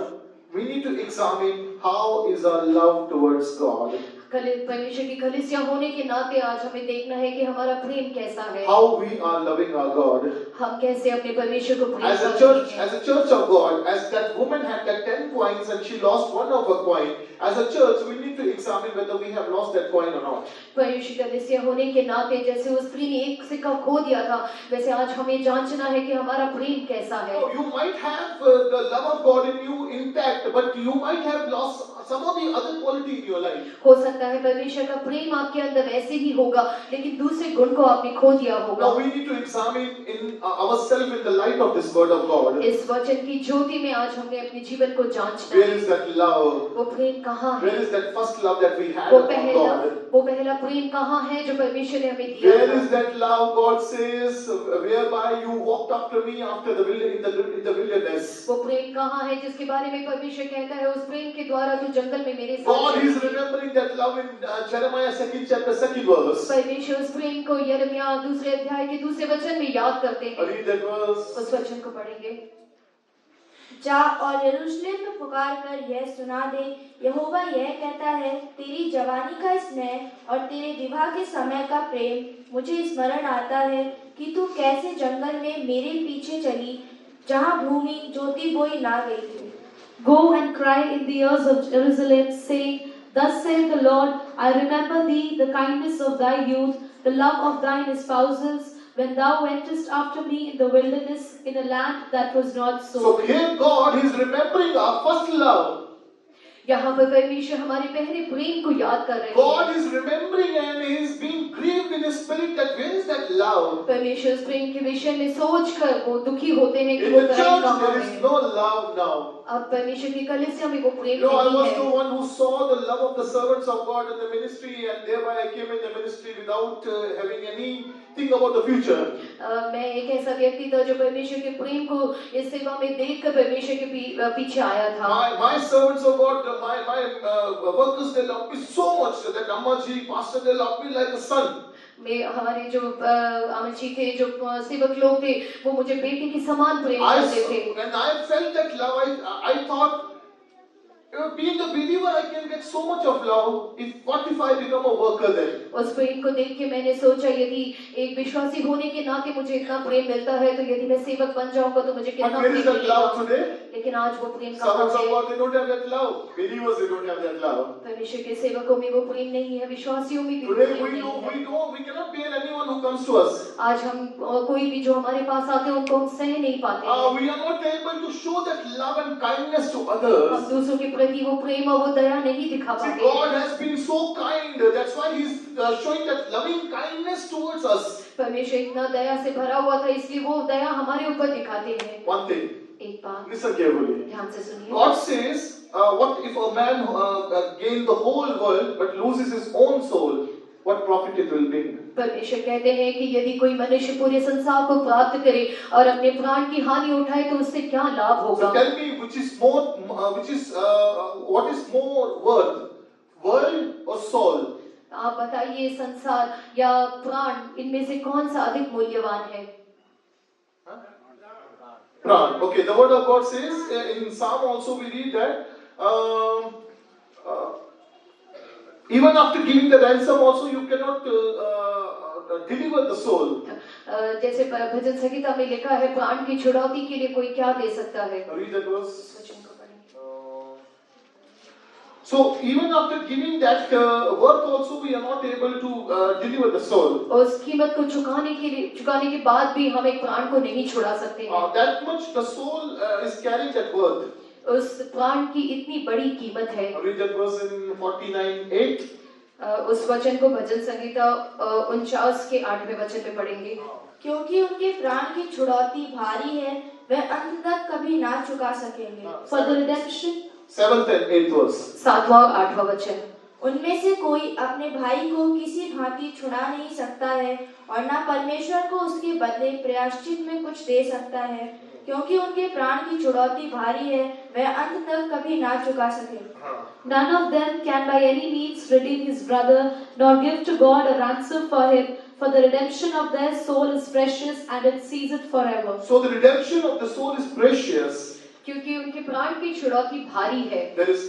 we need to examine how is our love towards God. परमेश्वर की कलीसिया होने के नाते आज हमें देखना है कि हमारा प्रेम कैसा है। How we are loving our God. हम कैसे अपने परमेश्वर को प्रेम As a church of God, as that woman had that 10 coins and she lost one of her coin, as a church we need to examine whether we have lost that coin or not. परमेश्वर की कलीसिया होने के नाते जैसे उस स्त्री ने एक सिक्का खो दिया था, वैसे आज हमें जांचना है कि हमारा प्रेम कैसा है। So you might have the love of God in you intact, but you might have lost some of the other quality in your life. हो सकता है परमेश्वर का प्रेम आपके अंदर वैसे ही होगा, लेकिन दूसरे गुण को आपने खो दिया होगा। Now we need to examine in ourselves in the light of this word of God. इस वचन की ज्योति में आज हमें अपने जीवन को जांचना Where है। is that love? वो प्रेम कहाँ है? Where is that first love that we had वो upon God? पहला प्रेम कहाँ है जो परमेश्वर ने हमें दिया Where था? is that love? God says, whereby you walked after me after in the wilderness. वो प्रेम कहाँ है जिसके बारे में परमेश्वर कहता है उस प्रेम के द्वारा तू जंगल में मेरे साथ God is चली। remembering that love in Jeremiah 2nd chapter 2nd verse. परमेश्वर उस प्रेम को यिर्मयाह 2 अध्याय के 2 वचन में याद करते हैं। Read that verse. उस वचन को पढ़ेंगे। जा और यरूशलेम में पुकार कर यह सुना दे, यहोवा यह कहता है, तेरी तेरी जवानी का स्नेह और तेरे विवाह के समय का प्रेम मुझे स्मरण आता है कि तू कैसे जंगल में मेरे पीछे चली, जहाँ भूमि ज्योति बोई ना गई थी। Go and cry in the ears of Jerusalem, saying, Thus saith the Lord, I remember thee, the kindness of thy youth, the love of thine espousals, when thou wentest after me in the wilderness, in a land that was not So sown. here God is remembering our first love. यहाँ पर परमेश्वर हमारे पहले प्रेम को याद कर रहे God हैं। is remembering and he is being grieved in his spirit that where is that love? परमेश्वर उस प्रेम के विषय में सोचकर वो दुखी होते हैं कि In वो the प्रेम church कहाँ there is है। no love now. अब परमेश्वर की कलीसिया में वो प्रेम No, I नहीं was the है। one who saw the love of the servants of God in the ministry, and thereby I came in the ministry without having anything about the future. मैं एक ऐसा व्यक्ति था जो परमेश्वर के प्रेम को इस सेवा में देखकर परमेश्वर के पीछे आया था। My servants of God, my workers, they love me so much that Ammaji, pastor, they love me like a son. हमारे जो अमित जी थे, जो सेवक लोग थे, वो मुझे बेटे के समान प्रेम करते थे। When I felt that love, I thought, being a believer, I can get so much of love. What if I become a worker then? उस प्रेम को देख के मैंने सोचा, यदि एक विश्वासी होने के नाते मुझे इतना प्रेम मिलता है, तो यदि मैं सेवक बन जाऊंगा तो मुझे कितना But where Prem is that love मिलेगा। today? लेकिन आज वो प्रेम कहाँ Servants of है? God, they don't have that love. Believers, they don't have that love. परमेश्वर के सेवकों में वो प्रेम नहीं है, विश्वासियों में भी वो Today प्रेम नहीं है। we cannot bear anyone who comes to us. आज हम कोई भी जो हमारे पास आते हैं उनको हम सह नहीं पाते हैं। We are not able to show that love and kindness to हम others. दूसरों के प्रति वो प्रेम और वो दया नहीं दिखा See, पाते God हैं। has been so kind. That's why He's showing that loving kindness towards us. परमेश्वर इतना दया से भरा हुआ था, इसलिए वो दया हमारे ऊपर दिखाते हैं। One thing, एक बात listen carefully. ध्यान से सुनिए। God says, what if a man gain the whole world but loses his own soul? What profit it will bring? परमेश्वर कहते हैं कि यदि कोई मनुष्य पूरे संसार को प्राप्त करे और अपने प्राण की हानि उठाए तो उससे क्या लाभ So होगा? tell me, what is more worth, world or soul? आप बताइए, संसार या प्राण, इनमें से कौन सा अधिक मूल्यवान है? Pran. Okay, the word of God says in Psalm also we read that even after giving the ransom also you cannot deliver the soul. जैसे भजन संहिता में लिखा है, प्राण की छुड़ौती के लिए कोई क्या दे सकता है? Read that verse. वचन को पढ़ें। So even after giving that worth also we are not able to deliver the soul. उस कीमत को चुकाने के बाद भी हम एक प्राण को नहीं छुड़ा सकते हैं। That much the soul is carrying that worth. उस प्राण की इतनी बड़ी कीमत है। Read that verse in 49:8. उस वचन को भजन संहिता 49 के 8वें वचन में पढ़ेंगे। क्योंकि उनके प्राण की छुड़ौती भारी है, वह अंत तक कभी ना चुका सकेंगे। For the redemption, 7th and 8th verse. 7वां और 8वां वचन। उनमें से कोई अपने भाई को किसी भांति छुड़ा नहीं सकता है और ना परमेश्वर को उसके बदले प्रायश्चित में कुछ दे सकता है, क्योंकि उनके प्राण की छुड़ौती भारी है, वह अंत तक कभी ना चुका सके। none of them can by any means redeem his brother, nor give to God a ransom for him, for the redemption of their soul is precious and it ceaseth forever. So the redemption of the soul is precious. क्योंकि उनके प्राण की छुड़ौती भारी है। There is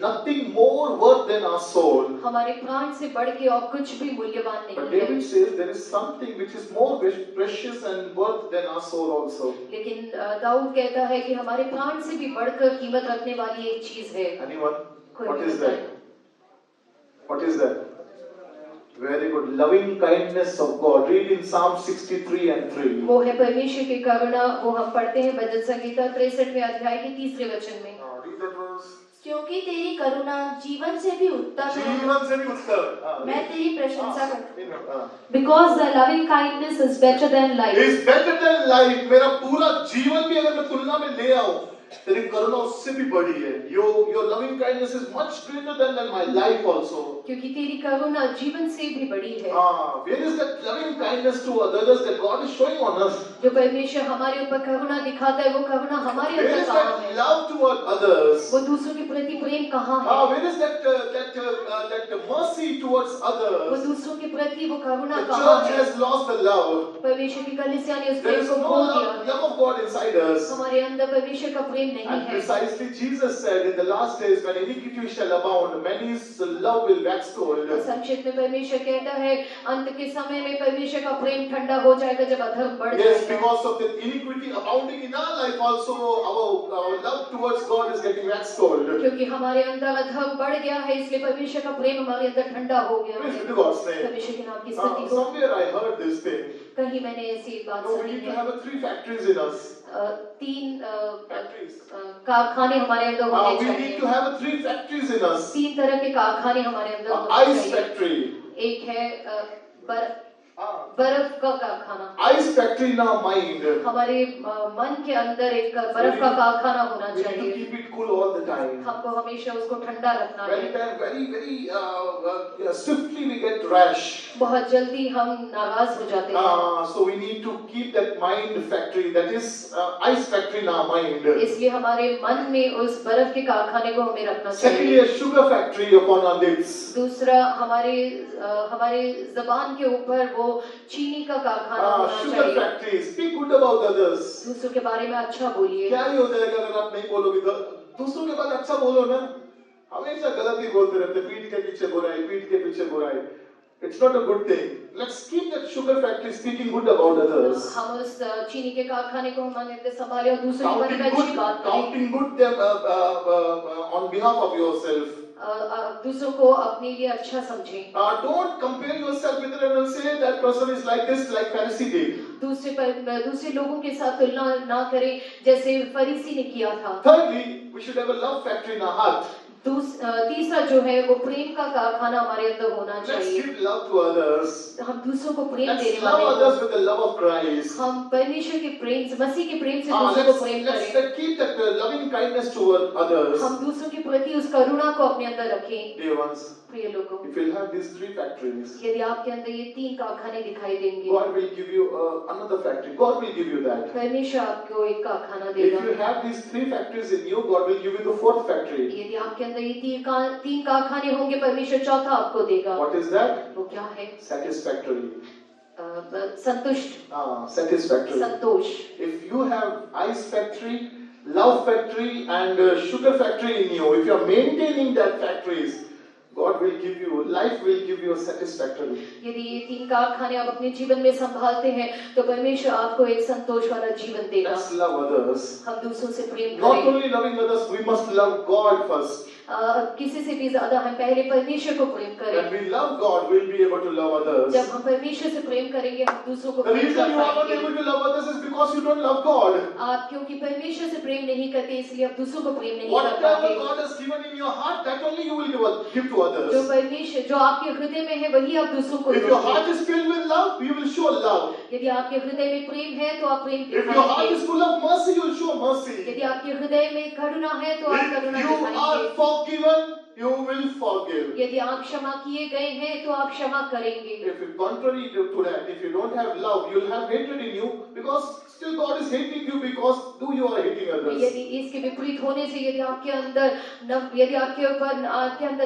nothing more worth than our soul. हमारे प्राण से बढ़ के और कुछ भी मूल्यवान But नहीं है। David says there is something which is more precious and worth than our soul also. लेकिन दाऊद कहता है कि हमारे प्राण से भी बढ़कर कीमत रखने वाली एक चीज है। Anyone? कोई What भी is बताए? that? What is that? Very good. Loving kindness of God. Read in Psalm 63 and 3. वो है परमेश्वर की करुणा। वो हम पढ़ते हैं भजन संहिता 63वें अध्याय के 3रे वचन में। Read that verse. क्योंकि तेरी करुणा जीवन से भी उत्तम है, जीवन से भी उत्तम। मैं तेरी प्रशंसा करती हूँ। Because thy loving kindness is better than life. Is better than life. मेरा पूरा जीवन भी अगर मैं तुलना में ले आऊं, तेरी करुणा उससे भी बड़ी है। Your loving kindness is much greater than my life also. क्योंकि तेरी करुणा जीवन से भी बड़ी है। Where is that loving kindness to others that God is showing on us? जो परमेश्वर हमारे ऊपर करुणा दिखाता है, वो करुणा हमारे Where अंदर is कहाँ that है? love toward others? वो दूसरों के प्रति प्रेम कहाँ है? Where is that mercy towards वो others? दूसरों के प्रति वो करुणा The कहाँ church है? has lost the love. परमेश्वर की कलीसिया ने उस There प्रेम is को no खो दिया। love of God inside us. हमारे अंदर परमेश्वर का प्रेम नहीं And है। precisely Jesus said in the last days when iniquity shall abound, many's love will wax cold. संक्षिप्त में परमेश्वर कहता है, अंत के समय में परमेश्वर का प्रेम ठंडा हो जाएगा जब अधर्म बढ़ Yes, जाएगा। because of the iniquity abounding in our life also, our love towards God is getting wax cold. क्योंकि हमारे अंदर अधर्म बढ़ गया है, इसलिए परमेश्वर का प्रेम हमारे अंदर ठंडा हो गया Praise है। be to God's name. परमेश्वर के नाम की स्तुति हो। Somewhere I heard this thing. कहीं मैंने ऐसी बात No, we सुनी need to है। have 3 factories in us. तीन Factories. कारखाने हमारे अंदर होने We need चाहिए। to have 3 factories in us. 3 तरह के कारखाने हमारे अंदर होने Ice चाहिए। factory. एक है बर्फ का कारखाना। Ice factory in our mind. हमारे मन के अंदर एक बर्फ का कारखाना होना We need to चाहिए। keep it cool all the time. हमको हमेशा उसको ठंडा रखना है। Very swiftly we get rash. बहुत जल्दी हम नाराज हो जाते हैं। So we need to keep that mind factory, that is ice factory in our mind. इसलिए हमारे मन में उस बर्फ के कारखाने को हमें रखना Secondly, चाहिए। a sugar factory upon our lips. दूसरा हमारे जबान के ऊपर वो चीनी का कारखाना होना Sugar चाहिए। factory. Speak good about others. दूसरों के बारे में अच्छा बोलिए। क्या ही हो जाएगा अगर आप नहीं बोलोगे? दूसरों के बारे में अच्छा बोलो ना। हमेशा गलत ही बोलते रहते, पीठ के पीछे बुराई, पीठ के पीछे बुराई। It's not a good thing. Let's keep that sugar factory speaking good about others. हम उस चीनी के कारखाने को हमारे संभाले और दूसरों के बारे में अच्छी बात करें। Counting good them on behalf of yourself. दूसरों को अपने लिए अच्छा समझें। Don't compare yourself with them and say that person is like this, like Pharisee did. दूसरे लोगों के साथ तुलना ना करें जैसे फरीसी ने किया था। Thirdly, we should have a love factory in our heart. तीसरा जो है वो प्रेम का कारखाना हमारे अंदर होना Let's चाहिए। give love to others. हम दूसरों को प्रेम Let's देने love वाले others हों। with the love of Christ. हम परमेश्वर के प्रेम से, मसीह के प्रेम से दूसरों को प्रेम करें। Let's keep that loving kindness toward others. हम दूसरों के प्रति उस करुणा को अपने अंदर रखें। Dear ones, प्रिय लोगों, if you'll have these 3 factories, यदि आपके अंदर ये 3 कारखाने दिखाई देंगे, God will give you another factory. God will give you that. परमेश्वर आपको एक कारखाना If देगा। you have these 3 factories in you, God will give you the 4th factory. यदि आपके अंदर ये 3 कारखाने होंगे, परमेश्वर चौथा आपको देगा। What is that? वो क्या है? Satisfactory. संतुष्ट, Satisfactory. Santosh. If you have ice factory, love factory, and sugar factory in you, if you are maintaining that factories, God will give you, life will give you a satisfactory. यदि ये 3 कारखाने आप अपने जीवन में संभालते हैं, तो परमेश्वर आपको एक संतोष वाला जीवन देगा। Let's love others. हम दूसरों से प्रेम Not करें। only loving others, we must love God first. किसी से भी ज्यादा हम पहले परमेश्वर को प्रेम करें। When we love God, we'll be able to love others. जब हम परमेश्वर से प्रेम करेंगे, हम दूसरों को The प्रेम reason कर you are not पाएंगे। able to love others is because you don't love God. आप क्योंकि परमेश्वर से प्रेम नहीं करते, इसलिए आप दूसरों को प्रेम नहीं कर Whatever पाते। God has given in your heart, that only you will give to जो others. परमेश्वर जो आपके हृदय में है, वही आप दूसरों को If your heart दोगे। is filled with love, you will show love. यदि आपके हृदय में प्रेम है, तो आप प्रेम If your heart दिखाएंगे। is full of mercy, you will show mercy. यदि आपके हृदय में करुणा है, तो आप करुणा If you are दिखाएंगे। forgiven, you will forgive. यदि आप क्षमा किए गए हैं, तो आप क्षमा करेंगे। If contrary to that, if you don't have love, you will have hatred in you because still God is hating you because you are hating others. यदि इसके विपरीत होने से यदि आपके अंदर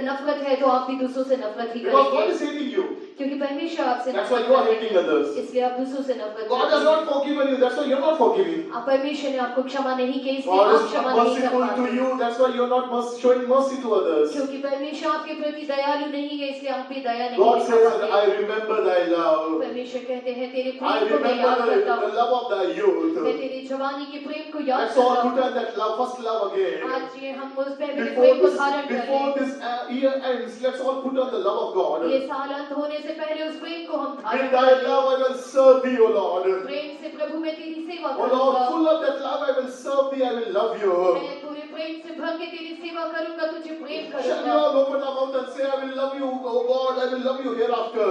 नफरत है, तो आप भी दूसरों से नफरत ही Because God करेंगे। is hating you. क्योंकि परमेश्वर आपसे That's why नफरत you are करते hating हैं, others. इसलिए आप दूसरों से नफरत God करते has हैं। not forgiven you. That's why you're not forgiving. आप परमेश्वर ने आपको क्षमा नहीं की, इसलिए God आप is क्षमा not नहीं कर merciful to पाते। you. That's why you're not showing mercy to others. क्योंकि परमेश्वर आपके प्रति दयालु नहीं है, इसलिए आप भी दया नहीं God says दिखा that पाते। I remember thy love. परमेश्वर कहते हैं, तेरे I प्रेम को मैं याद remember करता the हूँ। love of thy मैं youth. तेरी जवानी के प्रेम को याद Let's all करता put हूँ। on that love, first love again. आज ये हम उस पहले Before प्रेम को this, धारण before करें। this year ends, let's all put on the love of God. ये साल अंत होने से पहले उस प्रेम को हम धारण With thy करें। love I will serve thee, O Lord. प्रेम से प्रभु मैं तेरी सेवा O Lord, करूंगा। full of that love I will serve thee, I will love you. मैं पूरे प्रेम से भर के तेरी सेवा करूंगा, तुझे प्रेम Shall we करूंगा। all open our mouth and say, I will love you, O God, I will love you hereafter.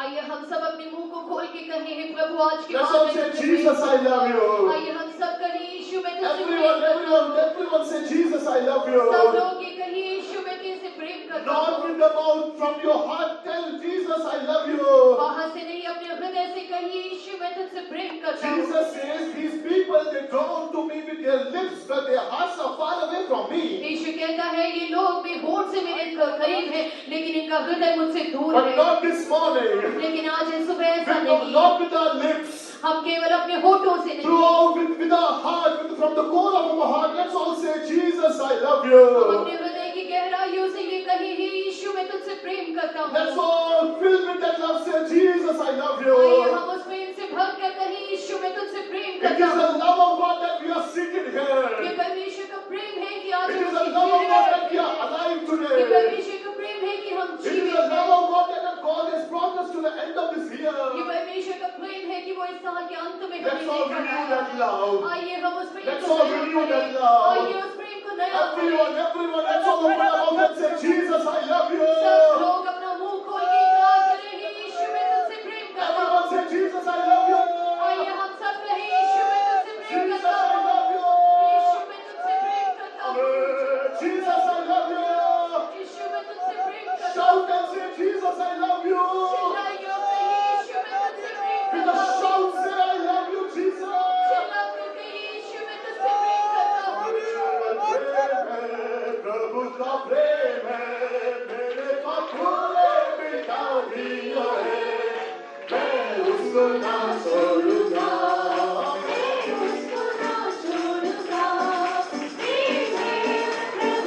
आइए हम सब अपने मुंह को खोल के कहें, हे प्रभु आज के Let's बाद all मैं say, तुझे Jesus, प्रेम I love करूंगा। you. आइए हम सब कहें, यीशु मैं तुझे प्रेम Everyone, करूंगा। everyone say, Jesus, I love सब you. लोग ये कहिए, यीशु मैं हृदय से प्रेम करता Not हूँ। with the mouth, from your heart tell Jesus, I love you. बाहर से नहीं, अपने हृदय से कहिए, यीशु मैं तुझसे प्रेम करता हूँ। Jesus says, these people, they draw to me with their lips, but their hearts are far away from me. यीशु कहता है, ये लोग भी होठ से मेरे करीब हैं, लेकिन इनका हृदय मुझसे दूर But है। not this morning. लेकिन आज इस सुबह ऐसा नहीं, Not with our lips. हम केवल अपने होठों से नहीं, Throughout with our heart, from the core of our heart, let's all say, Jesus, I love हम you. अपने हृदय की गहराइयों से ये कहे, हे यीशु मैं तुझसे प्रेम करता हूँ। Let's all fill with that love, say, Jesus, I love आइए you. हम उस प्रेम से भर कर कहें, यीशु मैं तुझसे प्रेम It करता is the हूँ। love of God that we are seeking ये here. परमेश्वर का प्रेम है कि आज It हम is the उसकी love of जीवित God that we हैं। are alive ये today. परमेश्वर का प्रेम है कि हम It is जीवित the हैं। love of God that God has brought us to the end of this ये year. परमेश्वर का प्रेम है कि वो इस साल के अंत में Let's हमें all लेकर renew आया। that love. आइए हम उस प्रेम Let's को all नया renew that करें। love. आइए उस प्रेम को नया Everyone, करें। let's all open our mouth and say, Jesus, I love सब you. लोग अपना मुंह खोल के इकरार करें, हे यीशु मैं तुझसे प्रेम करता हूँ। Everyone say, Jesus, I love you. आइए हम सब कहें, यीशु मैं तुझसे प्रेम Jesus, करता I हूँ। love you. यीशु मैं तुझसे प्रेम करता हूँ। Jesus, I love you. यीशु मैं तुझसे प्रेम करता हूँ। Shout and say, Jesus, I love you. चिल्लाइए और कहिए, यीशु मैं तुझसे प्रेम With करता a हूँ। shout, say, I love you, Jesus. चिल्लाकर कहिए, यीशु मैं तुझसे प्रेम करता हूँ। प्रभु का प्रेम है मेरे पापूरे पिता भी है मैं उसको ना छोड़ूं